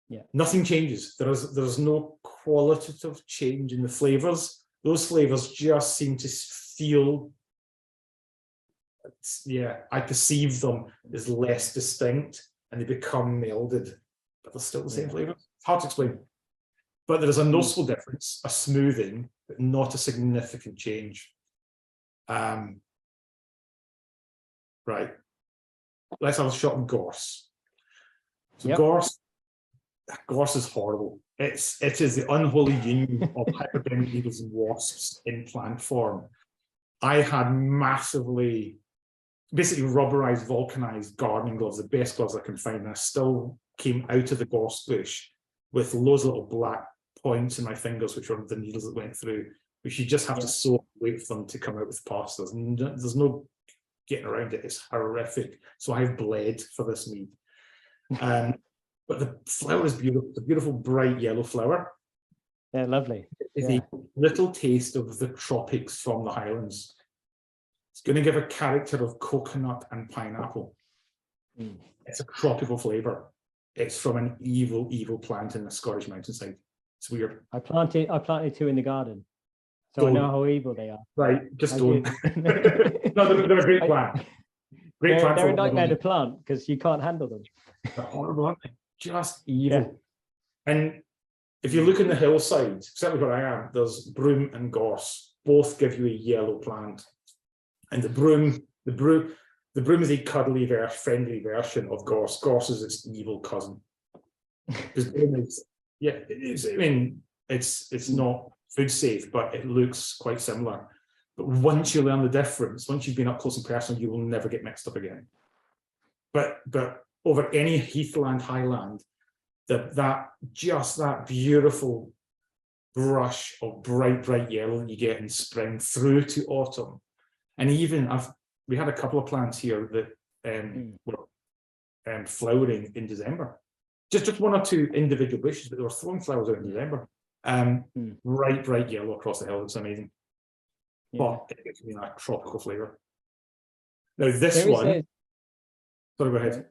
Yeah. Nothing changes. There's no qualitative change in the flavors. Those flavors just seem to feel, I perceive them as less distinct, and they become melded, but they're still the same flavor. It's hard to explain. But there is a noticeable difference, a smoothing, but not a significant change. Right. Let's have a shot on gorse. So gorse is horrible. It is the unholy union of hypodermic needles and wasps in plant form. I had massively, basically rubberized, vulcanized gardening gloves, the best gloves I can find, and I still came out of the gorse bush with loads of little black points in my fingers, which were the needles that went through, which you just have to sew and wait for them to come out with pastas. And there's no getting around it. It's horrific. So I've bled for this mead. But the flower is beautiful. It's a beautiful, bright yellow flower. Yeah, lovely. It's a little taste of the tropics from the Highlands. It's going to give a character of coconut and pineapple. It's a tropical flavour. It's from an evil, evil plant in the Scottish mountainside. It's weird. I planted two in the garden, so I know how evil they are. Right, just don't. No, they're a great plant. Great plant. They're a nightmare to plant because you can't handle them. They're horrible, aren't they? Just evil. And if you look in the hillside, certainly where I am, there's broom and gorse. Both give you a yellow plant. And the broom is a cuddly, friendly version of gorse. Gorse is its evil cousin. Because broom is, it's not food safe, but it looks quite similar. But once you learn the difference, once you've been up close and personal, you will never get mixed up again. But over any heathland, highland, that beautiful brush of bright yellow that you get in spring through to autumn. And even we had a couple of plants here that were flowering in December. Just one or two individual bushes, but they were throwing flowers out in December. Bright yellow across the hill. It's amazing. But it gives me that tropical flavour. Now this one. Sorry, go ahead.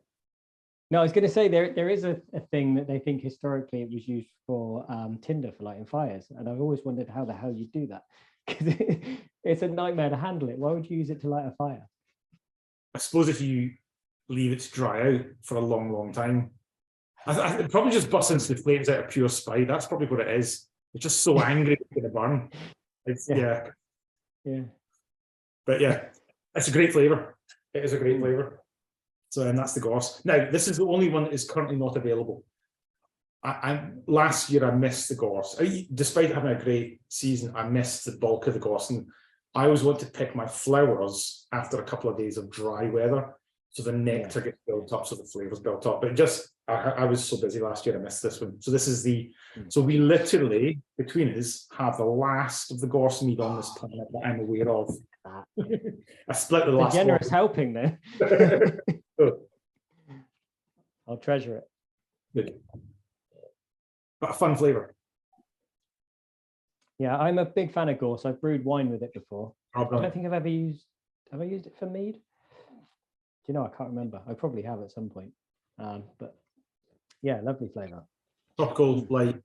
No, I was going to say there is a thing that they think historically it was used for tinder for lighting fires, and I've always wondered how the hell you do that, because it's a nightmare to handle it. Why would you use it to light a fire? I suppose if you leave it to dry out for a long time, it probably just busts into the flames out of pure spite. That's probably what it is. It's just so angry it's going to burn. It's But it's a great flavour. It is a great flavour. So, and that's the gorse. Now, this is the only one that is currently not available. Last year, I missed the gorse. Despite having a great season, I missed the bulk of the gorse. And I always want to pick my flowers after a couple of days of dry weather, so the nectar gets built up, so the flavours built up. But I was so busy last year, I missed this one. So this is so we literally, between us, have the last of the gorse mead on this planet that I'm aware of. I split the last one. Generous helping there. I'll treasure it. Good. But a fun flavour. Yeah, I'm a big fan of gorse. I've brewed wine with it before. Oh, I don't think I've ever used. Have I used it for mead? Do you know? I can't remember. I probably have at some point. But yeah, lovely flavour. Tropical, light.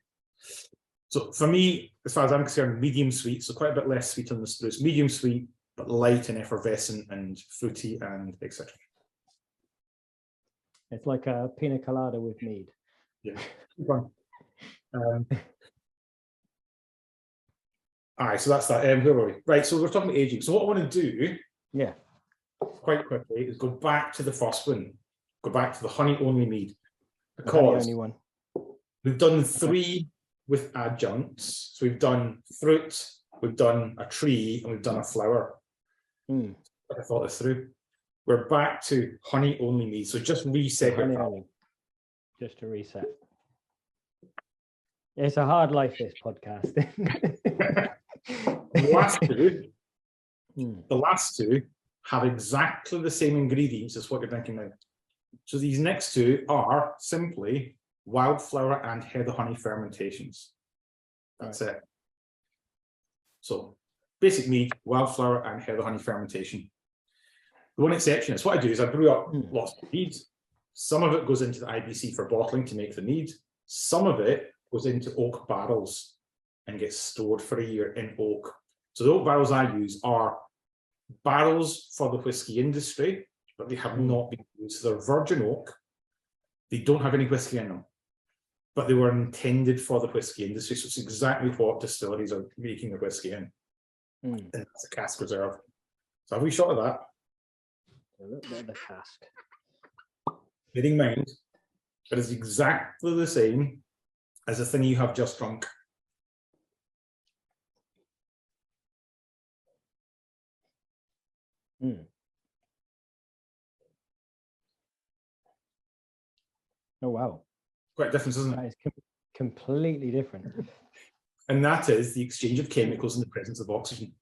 So for me, as far as I'm concerned, medium sweet. So quite a bit less sweet on the spruce. Medium sweet, but light and effervescent and fruity and etc. It's like a pina colada with mead. Yeah, fun. Aye, so that's that. Where were we? Right, so we're talking about aging. So what I want to do, Yeah. quite quickly, is go back to the first one. Go back to the honey-only mead. The honey Because only one. we've done 3 with adjuncts. So we've done fruit, we've done a tree, and we've done a flower. Mm. I thought this through. We're back to honey-only mead. So just reset your Honey palate. only. Just to reset. It's a hard life, this podcast. The last two, Mm. the last two have exactly the same ingredients as what you're drinking now. So these next two are simply wildflower and heather honey fermentations. That's it. So basic mead, wildflower and heather honey fermentation. The one exception is what I do is I brew up lots of mead. Some of it goes into the IBC for bottling to make the mead. Some of it goes into oak barrels and gets stored for a year in oak. So the oak barrels I use are barrels for the whiskey industry, but they have not been used. So they're virgin oak. They don't have any whiskey in them, but they were intended for the whiskey industry. So it's exactly what distilleries are making their whiskey in. And that's a cask reserve. So have we shot of that? A little bit of the cask. Bearing in mind, it is exactly the same as the thing you have just drunk. Mm. Oh, wow. Quite a difference, isn't it? That is completely different. And that is the exchange of chemicals in the presence of oxygen.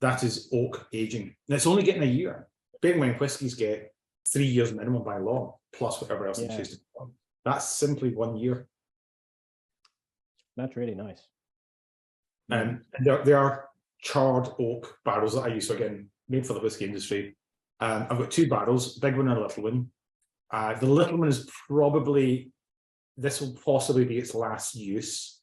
That is oak aging. And it's only getting a year. Bearing in mind, whiskies get 3 years minimum by law, plus whatever else they choose to do. That's simply 1 year. That's really nice. And there are charred oak barrels that I use, so again, made for the whiskey industry. I've got 2 barrels, big one and a little one. The little one is probably, this will possibly be its last use.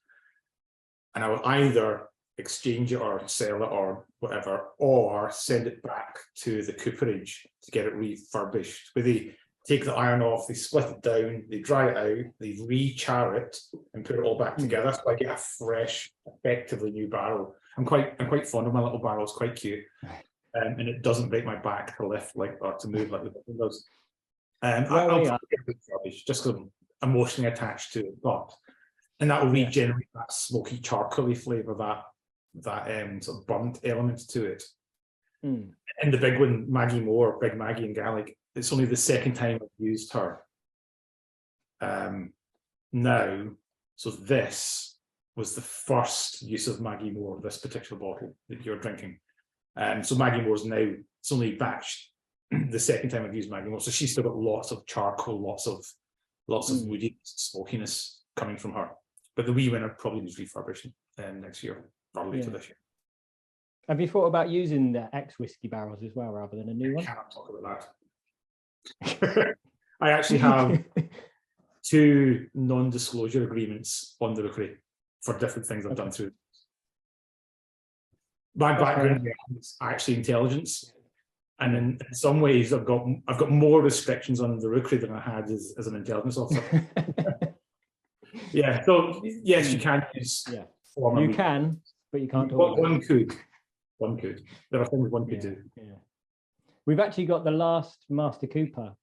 And I will either exchange it or sell it or whatever, or send it back to the cooperage to get it refurbished, where they take the iron off, they split it down, they dry it out, they re-char it and put it all back together. So I get a fresh, effectively new barrel. I'm quite fond of my little barrel, it's quite cute. And it doesn't break my back to lift like or to move like the big one does. I'll probably get it refurbished just because I'm emotionally attached to it, and that will regenerate that smoky charcoaly flavour, that sort of burnt element to it. And the big one, Maggie Moore, Big Maggie in Gaelic, it's only the second time I've used her now. So this was the first use of Maggie Moore, this particular bottle that you're drinking. So Maggie Moore's now, it's only batched the second time I've used Maggie Moore. So she's still got lots of charcoal, lots of woody smokiness coming from her. But the wee winner probably needs refurbishing next year, or later this year. Have you thought about using the ex-whiskey barrels as well, rather than a new one? I cannot talk about that. I actually have 2 non-disclosure agreements on the Rookery for different things I've done through. My background is actually intelligence, and in some ways I've got more restrictions on the Rookery than I had as an intelligence officer. Yeah, so yes, you can use. Yeah, you can, but you can't talk. One could. There are things one could do. Yeah, we've actually got the last Master Cooper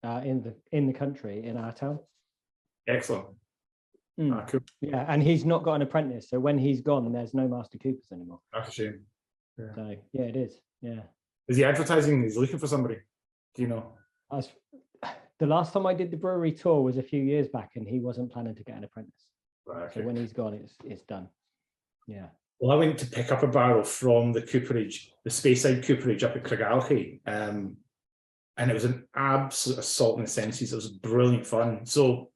in the country in our town. Excellent. Cool. Yeah, and he's not got an apprentice, so when he's gone, there's no Master Coopers anymore. That's a shame. Yeah. So yeah, it is. Yeah. Is he advertising? He's looking for somebody. Do you know? The last time I did the brewery tour was a few years back, and he wasn't planning to get an apprentice. Right, okay. So when he's gone, it's done. Yeah. Well, I went to pick up a barrel from the cooperage, the Speyside cooperage up at Craigallachie, and it was an absolute assault on the senses. It was brilliant fun. So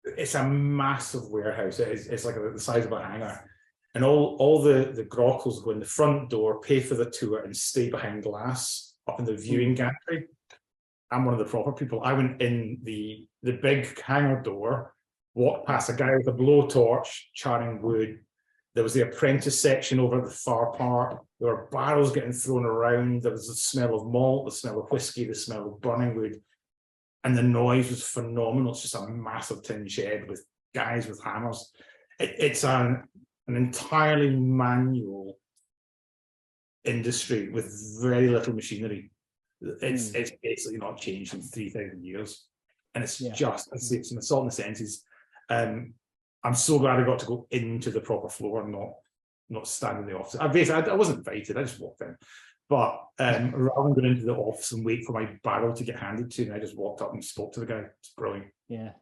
it's a massive warehouse. It's like the size of a hangar, and all the grockles go in the front door, pay for the tour, and stay behind glass up in the viewing gantry. I'm one of the proper people. I went in the big hangar door, walked past a guy with a blowtorch charring wood. There was the apprentice section over at the far part. There were barrels getting thrown around. There was the smell of malt, the smell of whiskey, the smell of burning wood. And the noise was phenomenal. It's just a massive tin shed with guys with hammers. It's an an entirely manual industry with very little machinery. It's basically not changed in 3,000 years. And it's just, it's an assault on the senses. I'm so glad I got to go into the proper floor and not stand in the office. I wasn't invited, I just walked in. But rather than going into the office and wait for my barrel to get handed to me, I just walked up and spoke to the guy. It's brilliant. Yeah.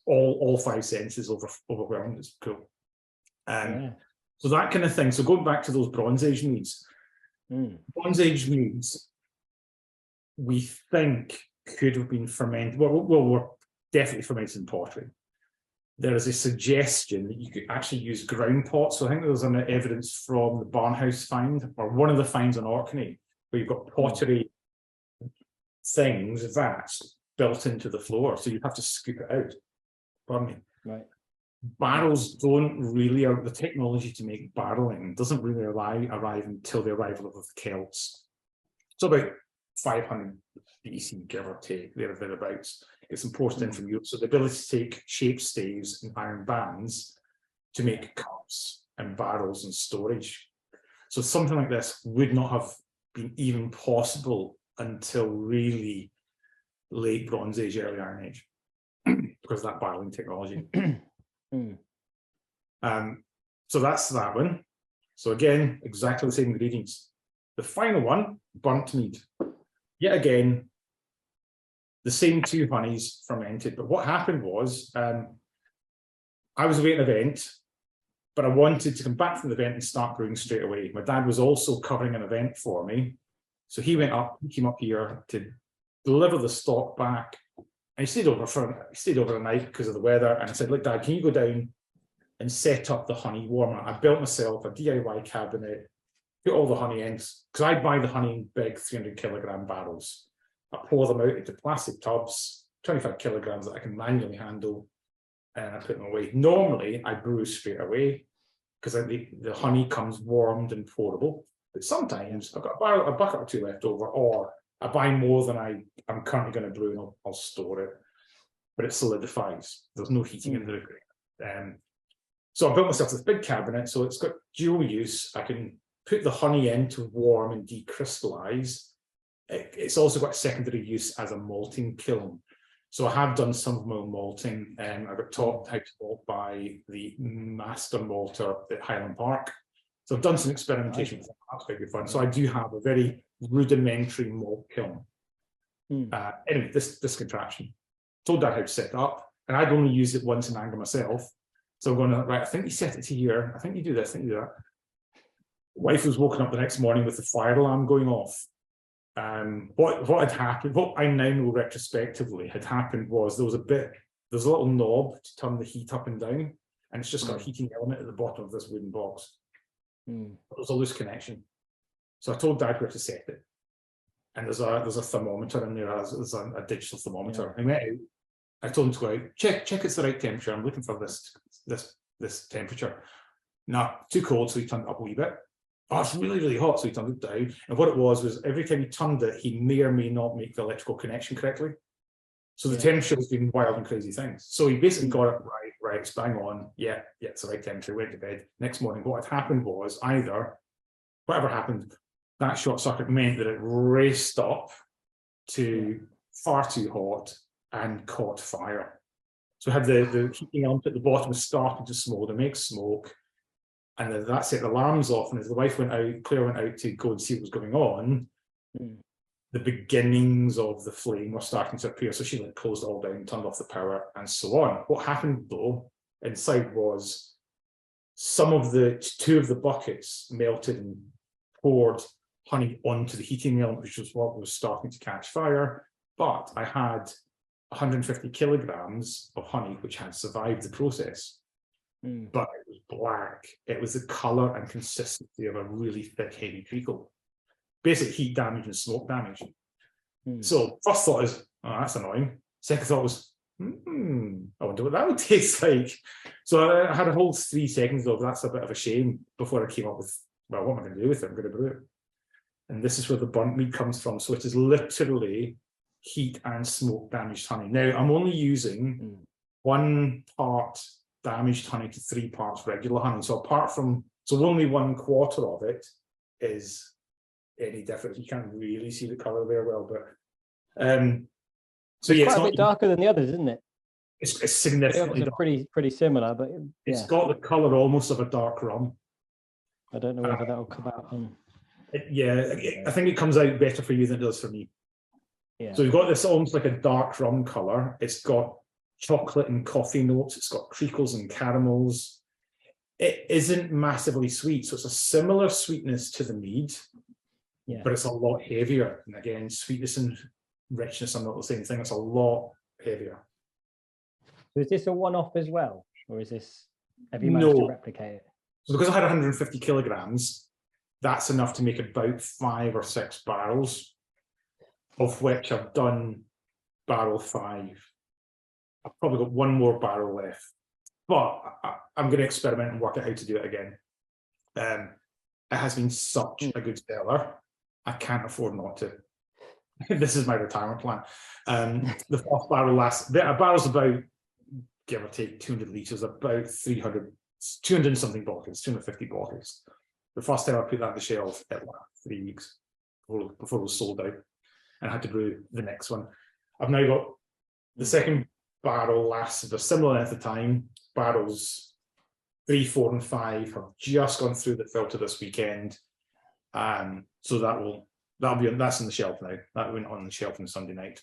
All 5 senses overwhelmed. It's cool. So that kind of thing. So going back to those Bronze Age meads, Bronze Age meads, we think could have been fermented. Well, we're definitely fermented in pottery. There is a suggestion that you could actually use ground pots. So I think there's an evidence from the Barnhouse find, or one of the finds on Orkney, where you've got pottery things, vats, built into the floor. So you have to scoop it out. Pardon me. Right. Barrels don't really, the technology to make barreling doesn't really arrive until the arrival of the Celts. So about 500 BC, give or take, thereabouts. It's imported in from Europe. So the ability to take shape staves and iron bands to make cups and barrels and storage. So something like this would not have been even possible until really late Bronze Age, early Iron Age, because of that barreling technology. So that's that one. So again, exactly the same ingredients. The final one, burnt mead. Yet again, the same 2 honeys fermented. But what happened was, I was away at an event, but I wanted to come back from the event and start brewing straight away. My dad was also covering an event for me. So he came up here to deliver the stock back. And he stayed over a night because of the weather. And I said, look, Dad, can you go down and set up the honey warmer? I built myself a DIY cabinet, put all the honey in, because I buy the honey in big 300 kilogram barrels. I pour them out into plastic tubs, 25 kilograms that I can manually handle, and I put them away. Normally, I brew straight away because the honey comes warmed and pourable. But sometimes I've got a bucket or 2 left over, or I buy more than I'm currently going to brew, and I'll store it. But it solidifies. There's no heating in the rookery. So I built myself this big cabinet, so it's got dual use. I can put the honey in to warm and decrystallize. It's also got secondary use as a malting kiln. So I have done some of my own malting. I got taught how to malt by the master malter at Highland Park. So I've done some experimentation with that. That's quite good fun. So I do have a very rudimentary malt kiln. Anyway, this contraption. Told Dad how to set it up, and I'd only used it once in anger myself. So I'm going, right, I think you set it to here. I think you do this, I think you do that. Wife was woken up the next morning with the fire alarm going off. What had happened, what I now know retrospectively had happened was there's a little knob to turn the heat up and down, and it's just got a heating element at the bottom of this wooden box. There was a loose connection. So I told Dad where to set it. And there's a thermometer in there, there's a digital thermometer. I went out, I told him to go out, check it's the right temperature. I'm looking for this temperature. No, too cold, so he turned it up a wee bit. Oh, it's really, really hot, so he turned it down. And what it was every time he turned it, he may or may not make the electrical connection correctly. So the temperature was doing wild and crazy things. So he basically got it right, it's bang on. Yeah, it's the right temperature, went to bed. Next morning, what had happened was whatever happened, that short circuit meant that it raced up to far too hot and caught fire. So had the heating element at the bottom was starting to smolder, make smoke. And then that set the alarms off. And as the wife Claire went out to go and see what was going on, the beginnings of the flame were starting to appear. So she closed it all down, turned off the power, and so on. What happened though, inside was two of the buckets melted and poured honey onto the heating element, which was what was starting to catch fire. But I had 150 kilograms of honey, which had survived the process. But it was black. It was the color and consistency of a really thick, heavy treacle. Basic heat damage and smoke damage. So first thought is, oh, that's annoying. Second thought was, I wonder what that would taste like. So I had a whole 3 seconds of that's a bit of a shame before I came up with, well, what am I going to do with it? I'm going to brew it. And this is where the burnt mead comes from. So it is literally heat and smoke damaged honey. Now I'm only using 1 part damaged honey to 3 parts regular honey. So only 1/4 of it is any different. You can't really see the colour there well, but so yeah, It's quite a bit darker than the others, isn't it? It's significantly darker. Pretty similar, but it's got the colour almost of a dark rum. I don't know whether that'll come out. I think it comes out better for you than it does for me. Yeah. So we've got this almost like a dark rum colour. It's got chocolate and coffee notes. It's got treacles and caramels. It isn't massively sweet, so it's a similar sweetness to the mead, but it's a lot heavier. And again, sweetness and richness are not the same thing. It's a lot heavier. So is this a one-off as well, or have you managed to replicate it? So because I had 150 kilograms, that's enough to make about 5 or 6 barrels, of which I've done barrel 5. I've probably got 1 more barrel left, but I'm going to experiment and work out how to do it again. It has been such a good seller. I can't afford not to. This is my retirement plan. The first barrel a barrel's about, give or take, 200 litres, about 200 and something bottles, 250 bottles. The first time I put that on the shelf, it lasted 3 weeks before it was sold out, and I had to brew the next one. I've now got the second barrel lasted a similar length of time. Barrels 3, 4, and 5 have just gone through the filter this weekend, so that's on the shelf now. That went on the shelf on Sunday night.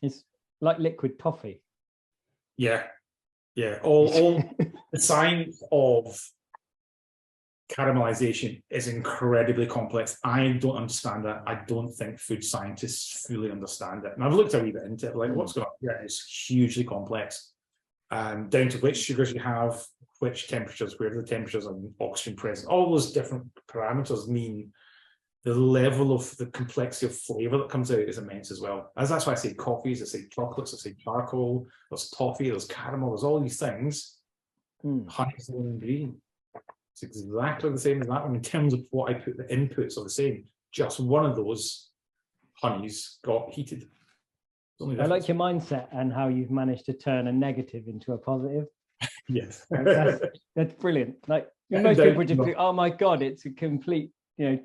It's like liquid toffee. Yeah. All the science of caramelization is incredibly complex. I don't understand that. I don't think food scientists fully understand it. And I've looked a wee bit into it, like what's going on here is hugely complex. Down to which sugars you have, which temperatures, where the temperatures and oxygen present, all those different parameters mean the level of the complexity of flavour that comes out is immense as well. That's why I say coffees, I say chocolates, I say charcoal, there's toffee, there's caramel, there's all these things. Honey's the only ingredient. It's exactly the same as that one in terms of what I put, the inputs are the same. Just one of those honeys got heated. I like your mindset and how you've managed to turn a negative into a positive. Yes. That's brilliant. Like most people just think, oh my God, it's a complete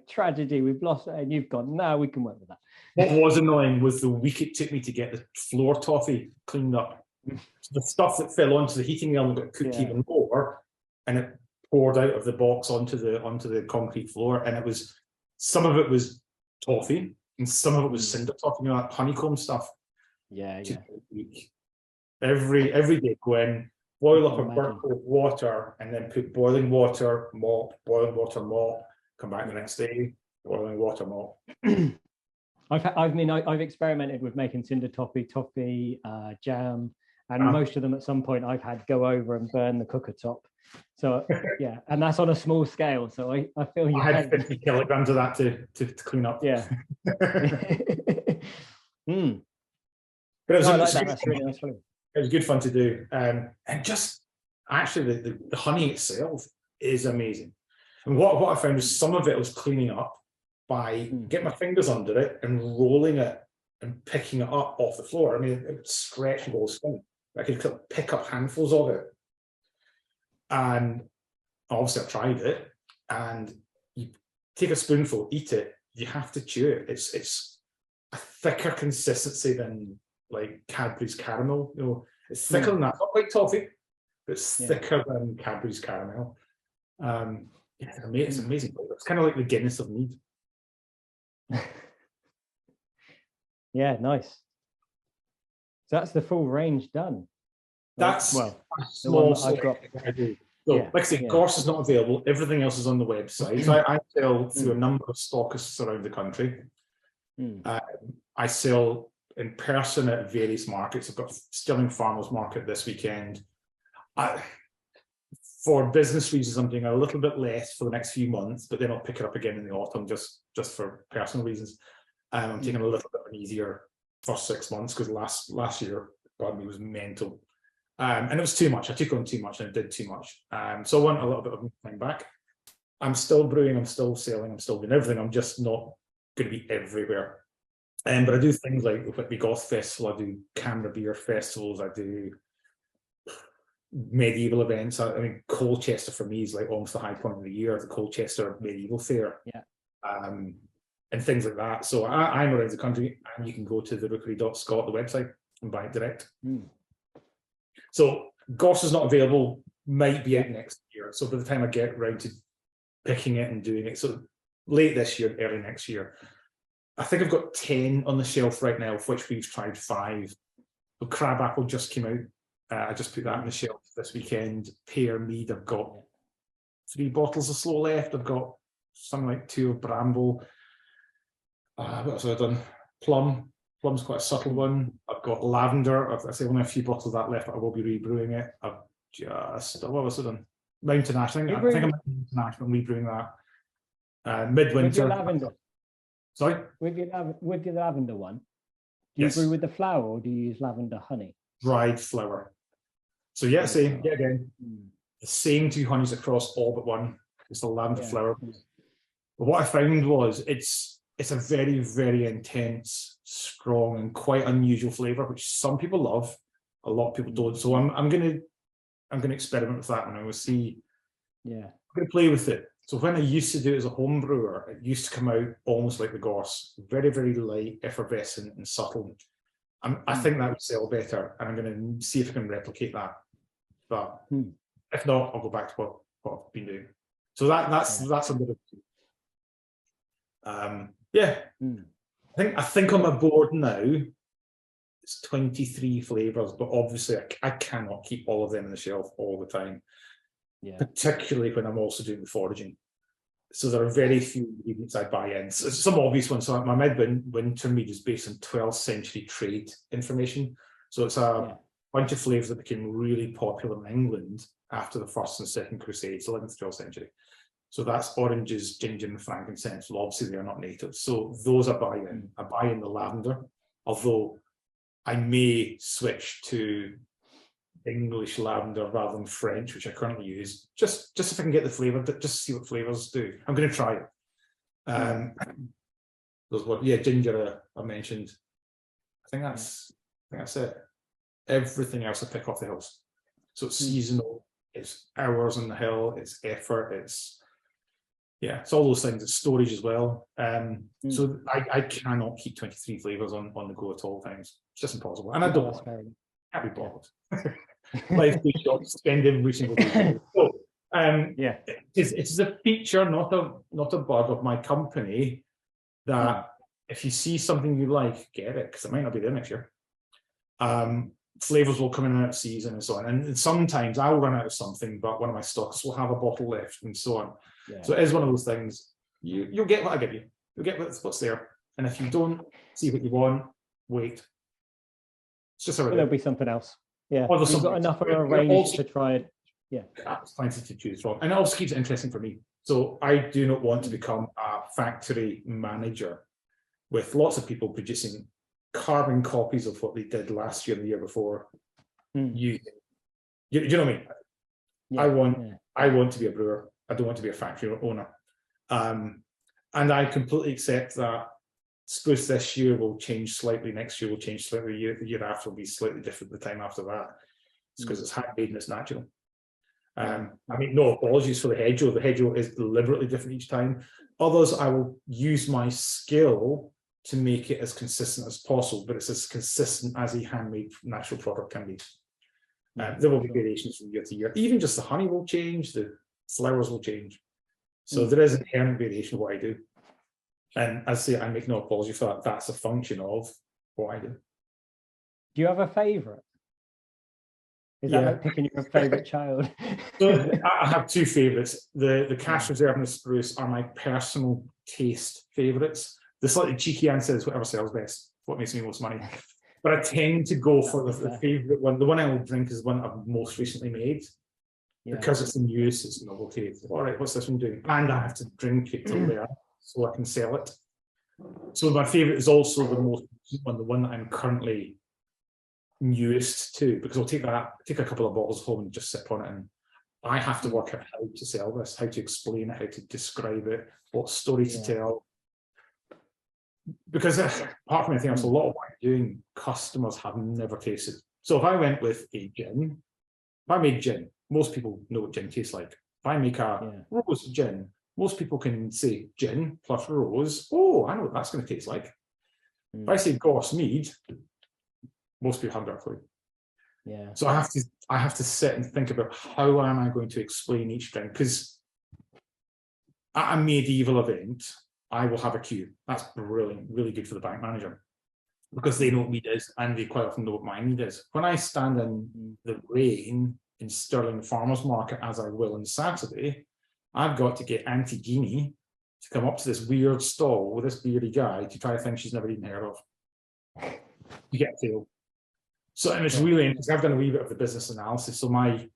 tragedy. We've lost it. And you've gone, no, we can work with that. What was annoying was the week it took me to get the floor toffee cleaned up. So the stuff that fell onto the heating element got cooked even more, and it poured out of the box onto the concrete floor, and some of it was toffee and some of it was cinder toffee, that honeycomb stuff. Every day go in, boil up a bucket of water, and then put boiling water, mop, come back the next day, boiling water, mop. I've experimented with making cinder toffee, jam, and most of them at some point I've had go over and burn the cooker top. So and that's on a small scale. So I feel you had 50 kilograms of that to clean up. Yeah. But it was, that's really nice. It was good fun to do. And just actually the honey itself is amazing. And what I found was some of it was cleaning up by getting my fingers under it and rolling it and picking it up off the floor. I mean, it would stretch all skin. I could pick up handfuls of it. And obviously I tried it, and you take a spoonful, eat it, you have to chew it. It's a thicker consistency than like Cadbury's caramel. It's thicker than that. Not quite toffee, but it's thicker than Cadbury's caramel. It's amazing. It's kind of like the Guinness of mead. Yeah, nice. So that's the full range done. That's the small one I've got. I do. So, like I say, course is not available. Everything else is on the website. So I sell through a number of stockists around the country. I sell in person at various markets. I've got Stirling Farmers Market this weekend. For business reasons, I'm doing a little bit less for the next few months, but then I'll pick it up again in the autumn just for personal reasons. I'm taking a little bit of an easier first 6 months because last year, God, me was mental. And it was too much. I took on too much and I did too much. So I want a little bit of time back. I'm still brewing, I'm still selling, I'm still doing everything. I'm just not going to be everywhere. But I do things like the Whitby Goth Festival, I do Canberra Beer Festivals, I do medieval events. I mean, Colchester for me is like almost the high point of the year, the Colchester medieval fair. Yeah. And things like that. So I'm around the country, and you can go to the rookery.scot, the website, and buy it direct. So Goss is not available, might be out next year. So by the time I get around to picking it and doing it, so late this year, early next year, I think I've got 10 on the shelf right now, of which we've tried 5. So Crabapple just came out. I just put that on the shelf this weekend. Pear Mead, I've got 3 bottles of Slow left. I've got something like 2 of Bramble. What else have I done? Plum. Plum's quite a subtle one. I've got lavender. I say only a few bottles of that left, but I will be rebrewing it. I've just, what else have I done? Mountain Ash. I think I'm Mountain Ash, but I'm rebrewing that. Midwinter. With your lavender. Sorry? With your lavender one, do you brew with the flower, or do you use lavender honey? Dried flower. So yeah, same. Yeah, again, the same 2 honeys across all but one. It's the lavender flower. But what I found was it's a very, very intense, strong, and quite unusual flavour, which some people love. A lot of people don't. So I'm gonna experiment with that, and I will see. Yeah, I'm gonna play with it. So when I used to do it as a home brewer, it used to come out almost like the Goss, very, very light, effervescent, and subtle. I think that would sell better, and I'm going to see if I can replicate that. But if not, I'll go back to what I've been doing. So that's a bit of I think on my board now it's 23 flavors, but obviously I cannot keep all of them on the shelf all the time. Yeah. Particularly when I'm also doing the foraging. So there are very few ingredients I buy in. So some obvious ones. So my Midwinter Mead is based on 12th century trade information. So it's a bunch of flavours that became really popular in England after the First and Second Crusades, 11th, 12th century. So that's oranges, ginger, and frankincense. Well, obviously they are not native. So those I buy in. I buy in the lavender, although I may switch to English lavender rather than French, which I currently use, just if I can get the flavour, just to see what flavours do. I'm going to try it. Ginger I mentioned. I think that's it. Everything else I pick off the hills. So it's seasonal. It's hours on the hill. It's effort. It's all those things. It's storage as well. So I cannot keep 23 flavours on the go at all times. It's just impossible, and I don't. Can't be bothered. Life too short to spend every single day. So, it's a feature, not a bug of my company, that if you see something you like, get it, because it might not be there next year. Flavors will come in and out of season and so on, and sometimes I'll run out of something, but one of my stocks will have a bottle left and so on. So it is one of those things. You'll get what I give you. You'll get what's there, and if you don't see what you want, wait. It's just there'll be something else. Yeah, you've got enough of a range to try it. Yeah, that's plenty to choose from, and it also keeps it interesting for me. So I do not want to become a factory manager with lots of people producing carbon copies of what they did last year and the year before. You know what I mean? Yeah, I want to be a brewer. I don't want to be a factory owner. And I completely accept that. Suppose this year will change slightly, next year will change slightly, the year after will be slightly different the time after that. It's because it's handmade and it's natural. I mean, no apologies for the hedgerow. The hedgerow is deliberately different each time. Others, I will use my skill to make it as consistent as possible, but it's as consistent as a handmade natural product can be. There will be variations from year to year. Even just the honey will change, the flowers will change. So there is inherent variation of what I do. And as I say, I make no apology for that. That's a function of what I do. Do you have a favourite? Is that like picking your favourite child? So I have 2 favourites. The Cash Reserve and the Spruce are my personal taste favourites. The slightly cheeky answer is whatever sells best, what makes me most money. But I tend to go for the favourite one. The one I will drink is the one I've most recently made. Because it's the newest, it's novelty. All right, what's this one doing? And I have to drink it to learn so I can sell it. So my favourite is also the most one, the one that I'm currently newest to, because I'll take a couple of bottles home and just sip on it, and I have to work out how to sell this, how to explain it, how to describe it, what story to tell. Because apart from anything else, a lot of what I'm doing, customers have never tasted. So if I went with a gin, If I made gin, most people know what gin tastes like. If I make a rose gin, most people can say gin plus rose. Oh, I know what that's going to taste like. If I say Goss mead, most people haven't got a clue. Yeah. So I have to sit and think about how am I going to explain each drink, because at a medieval event, I will have a queue. That's brilliant, really good for the bank manager, because they know what mead is and they quite often know what my mead is. When I stand in the rain in Stirling Farmers Market, as I will on Saturday, I've got to get Auntie Jeannie to come up to this weird stall with this beardy guy to try a thing she's never even heard of. You get a feel. So, and it's really interesting. I've done a wee bit of the business analysis. So my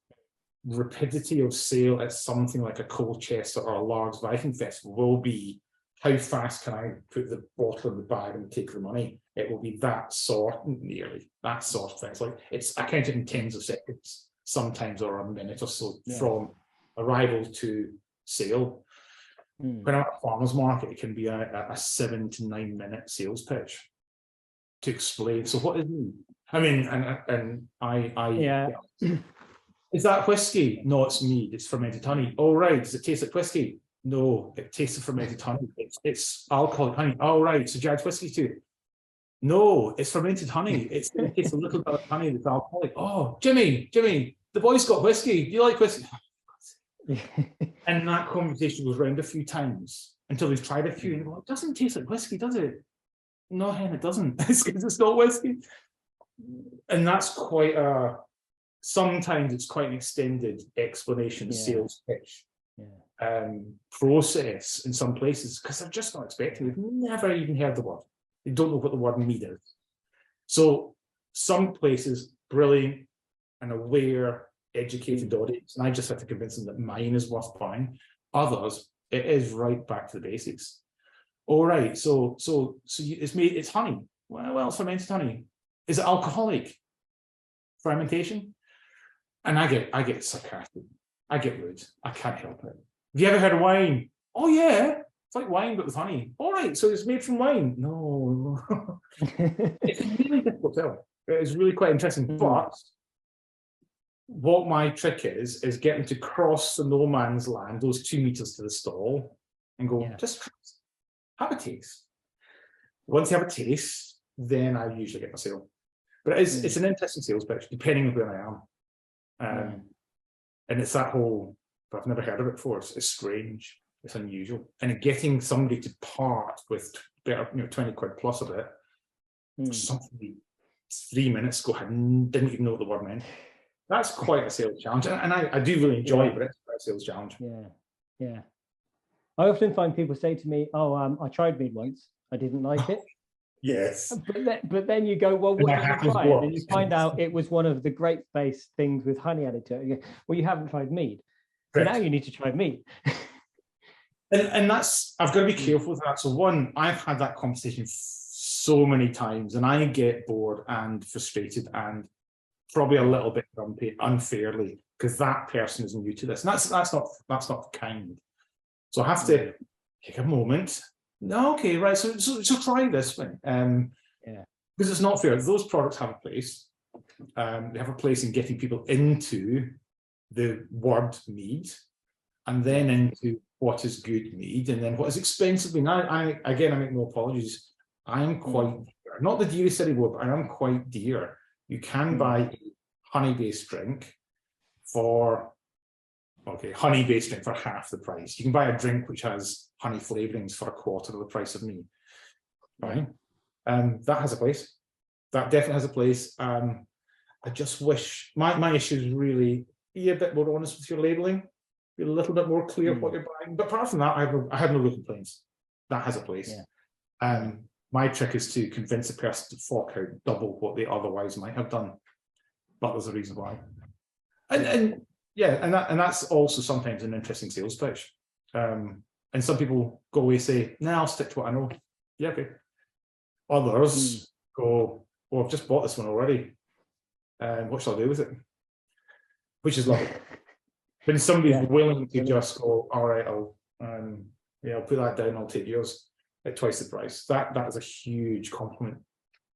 rapidity of sale at something like a Colchester or a Largs Viking Festival will be, how fast can I put the bottle in the bag and take the money? It will be that sort, nearly that sort of thing. It's like, I count it in tens of seconds, sometimes, or a minute or so from arrival to sale. When I'm at a farmer's market, it can be a 7 to 9 minute sales pitch to explain. So what is mead? I mean, is that whiskey? No, it's mead. It's fermented honey. Oh, right. Does it taste like whiskey? No, it tastes of fermented honey. It's alcoholic honey. Oh, right. So do you add whiskey too? No, it's fermented honey. It tastes a little bit like honey that's alcoholic. Oh, Jimmy, the boy's got whiskey. Do you like whiskey? And that conversation goes round a few times until they've tried a few and go, it doesn't taste like whiskey, does it? No, hen, it doesn't. It's not whiskey. And that's quite sometimes it's quite an extended explanation, sales pitch process in some places, because they're just not expecting. They've never even heard the word. They don't know what the word mead is. So some places, brilliant and aware, educated audience, and I just have to convince them that mine is worth buying. Others, it is right back to the basics. All right, so it's honey. Well, it's fermented honey. Is it alcoholic? Fermentation? And I get sarcastic. I get rude. I can't help it. Have you ever heard of wine? Oh yeah, it's like wine but with honey. All right, so it's made from wine. No. It's really difficult to tell. It's really quite interesting. But what my trick is getting to cross the no man's land, those 2 meters to the stall, and go, just have a taste. Once you have a taste, then I usually get my sale. But it's an interesting sales pitch, depending on where I am. And it's that whole, but I've never heard of it before. It's strange. It's unusual. And getting somebody to part with better, 20 quid plus of it, for something 3 minutes ago, I didn't even know what the word meant. That's quite a sales challenge. And I do really enjoy it, but it's quite a sales challenge. Yeah. I often find people say to me, oh, I tried mead once. I didn't like it. Yes. But then you go, well, what did you try? And then you find out it was one of the grape-based things with honey added to it. You go, well, you haven't tried mead. So now you need to try mead. and that's, I've got to be careful with that. So one, I've had that conversation so many times, and I get bored and frustrated and probably a little bit grumpy unfairly, because that person is new to this. And that's not kind. So I have to take a moment. No, okay, right. So try this one. Because it's not fair. Those products have a place. They have a place in getting people into the word mead, and then into what is good mead, and then what is expensive mead. I make no apologies. I am quite dear. Not the dearest city wood, but I am quite dear. You can buy a honey-based drink for honey-based drink for half the price. You can buy a drink which has honey flavorings for a quarter of the price of mead. Right? That has a place. That definitely has a place. I just wish my issue is really be a bit more honest with your labeling, be a little bit more clear what you're buying. But apart from that, I have no real complaints. That has a place. My trick is to convince a person to fork out double what they otherwise might have done. But there's a reason why. And that's also sometimes an interesting sales pitch. And some people go away and say, "Nah, I'll stick to what I know." Yeah, okay. Others go, "Well, I've just bought this one already. What shall I do with it?" Which is lovely. When somebody's willing to just go, "All right, I'll put that down. I'll take yours at twice the price." That is a huge compliment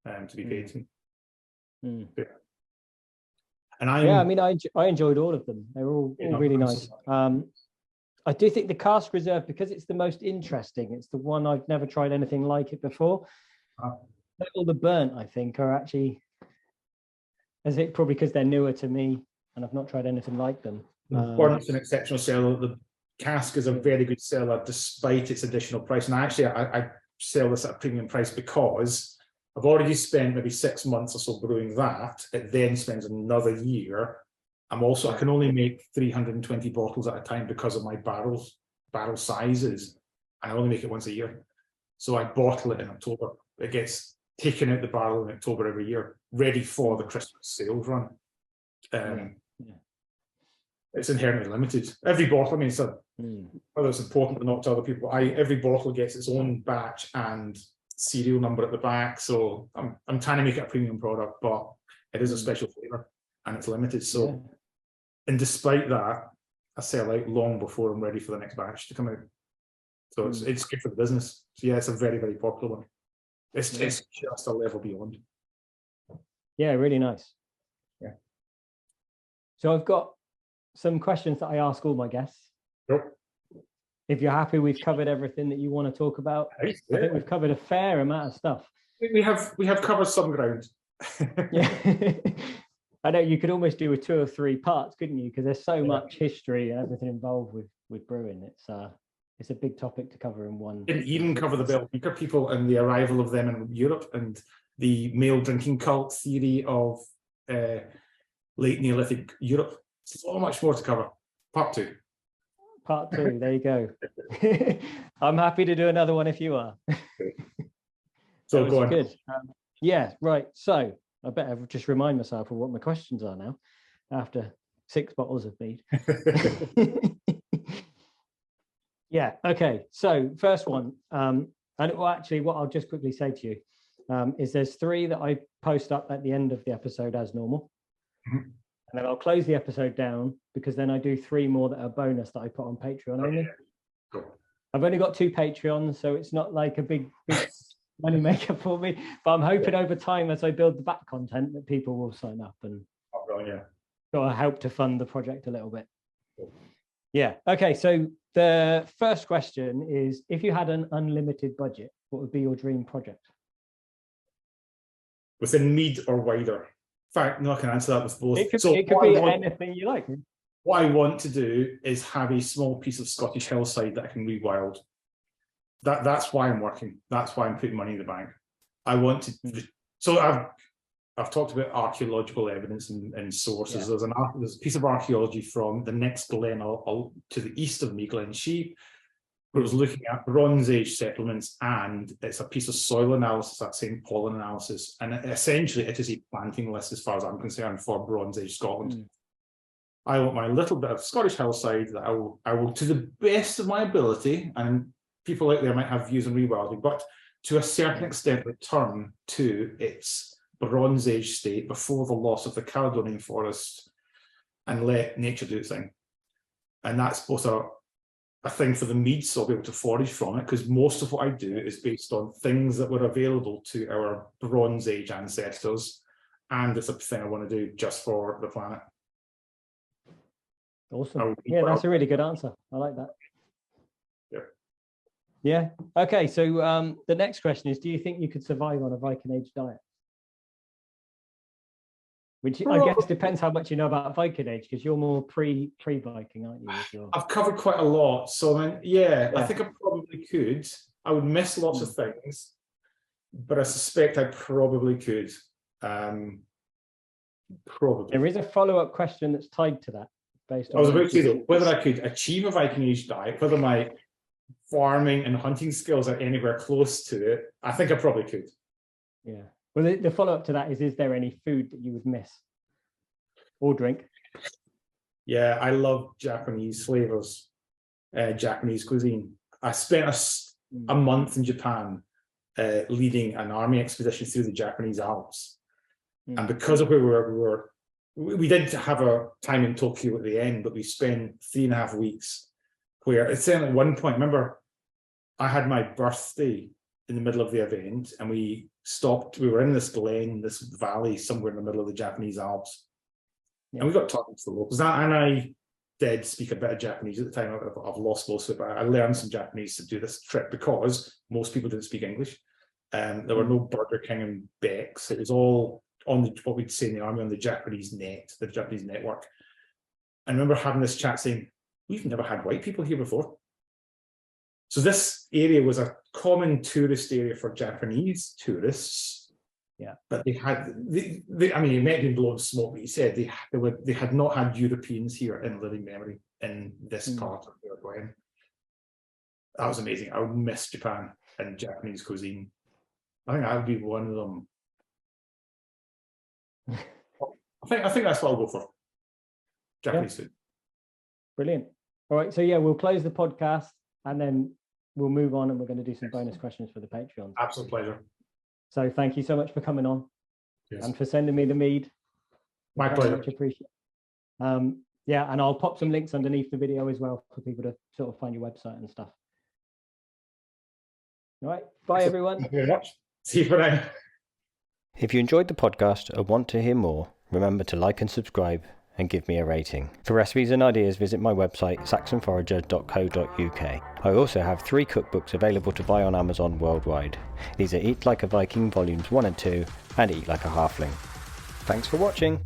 to be paid to. And yeah, I mean, I enjoyed all of them. They were all really nice. I do think the cask reserve, because it's the most interesting, it's the one I've never tried anything like it before. All the burnt, I think, are actually, as it probably because they're newer to me and I've not tried anything like them. Burnt's an exceptional seller. The cask is a very good seller despite its additional price. And actually, I sell this at a premium price because I've already spent maybe 6 months or so brewing that. It then spends another year. I can only make 320 bottles at a time because of my barrel sizes, and I only make it once a year. So I bottle it in October. It gets taken out the barrel in October every year, ready for the Christmas sales run. It's inherently limited. Every bottle, I mean, whether it's important or not to other people, every bottle gets its own batch and serial number at the back. So I'm trying to make it a premium product, but it is a special flavour and it's limited. So, and despite that, I sell out long before I'm ready for the next batch to come out. So it's good for the business. So yeah, it's a very, very popular one. It's just a level beyond. Yeah, really nice. Yeah. So I've got some questions that I ask all my guests. Yep. If you're happy, we've covered everything that you want to talk about. I think we've covered a fair amount of stuff. We have covered some ground. Yeah. I know you could almost do a 2 or 3 parts, couldn't you? Because there's so much history and everything involved with brewing. It's a big topic to cover in one. Didn't even cover the Belgica people and the arrival of them in Europe and the male drinking cult theory of late Neolithic Europe. So much more to cover. Part 2. Part 2, there you go. I'm happy to do another one if you are. So go on. Good. Yeah, right. So I better just remind myself of what my questions are now after 6 bottles of mead. Yeah, okay. So first one, and actually what I'll just quickly say to you is there's 3 that I post up at the end of the episode as normal. And then I'll close the episode down because then I do 3 more that are bonus that I put on Patreon only. Cool. I've only got 2 Patreons, so it's not like a big money maker for me. But I'm hoping over time, as I build the back content, that people will sign up and sort of help to fund the project a little bit. Cool. Yeah. Okay. So the first question is: if you had an unlimited budget, what would be your dream project? Within Mead or wider? In fact, no, I can answer that with both. It could be anything you like. What I want to do is have a small piece of Scottish hillside that I can rewild. That's why I'm working. That's why I'm putting money in the bank. I want to. So I've talked about archaeological evidence and sources. Yeah. There's a piece of archaeology from the next glen to the east of me, Glen Sheep, where it was looking at Bronze Age settlements, and it's a piece of soil analysis, that same pollen analysis, and essentially it is a planting list as far as I'm concerned for Bronze Age Scotland. I want my little bit of Scottish hillside that I will to the best of my ability, and people out there might have views on rewilding, but to a certain extent return to its Bronze Age state before the loss of the Caledonian forest and let nature do its thing. And that's both a thing for the meads, so I'll be able to forage from it, because most of what I do is based on things that were available to our Bronze Age ancestors, and it's a thing I want to do just for the planet. Awesome. Yeah, that's a really good answer. I like that. Yeah. Okay. So the next question is: do you think you could survive on a Viking Age diet? Which I guess depends how much you know about Viking Age, because you're more pre-Viking, aren't you? I've covered quite a lot, so I mean, I think I probably could. I would miss lots of things, but I suspect I probably could. Probably. There is a follow-up question that's tied to that, based on. I was about to say though, whether I could achieve a Viking Age diet, whether my farming and hunting skills are anywhere close to it, I think I probably could. Yeah. Well, the follow-up to that is there any food that you would miss or drink? Yeah, I love Japanese flavors, Japanese cuisine. I spent a month in Japan leading an army expedition through the Japanese Alps. And because of where we did have a time in Tokyo at the end, but we spent 3.5 weeks where it's saying at one point, remember, I had my birthday in the middle of the event, and we were in this glen, this valley somewhere in the middle of the Japanese Alps. And we got talking to the locals. And I did speak a bit of Japanese at the time. I've lost most of it, but I learned some Japanese to do this trip because most people didn't speak English. There were no Burger King and Beck's. It was all on what we'd say in the army, on the Japanese net, the Japanese network. I remember having this chat saying, we've never had white people here before. So this area was a common tourist area for Japanese tourists. Yeah. But they had, I mean, it might have been blowing smoke, but he said they had not had Europeans here in living memory in this part of the world. That was amazing. I would miss Japan and Japanese cuisine. I think that would be one of them. I think that's what I'll go for. Japanese food. Brilliant. All right. So yeah, we'll close the podcast and then we'll move on and we're going to do some bonus questions for the Patreon. Absolute pleasure. So thank you so much for coming on and for sending me the mead. My pleasure. Much appreciated. Yeah, and I'll pop some links underneath the video as well for people to sort of find your website and stuff. All right. Bye, everyone. Thank you very much. See you for now. If you enjoyed the podcast or want to hear more, remember to like and subscribe and give me a rating. For recipes and ideas, visit my website saxonforager.co.uk. I also have 3 cookbooks available to buy on Amazon worldwide. These are Eat Like a Viking Volumes 1 and 2 and Eat Like a Halfling. Thanks for watching.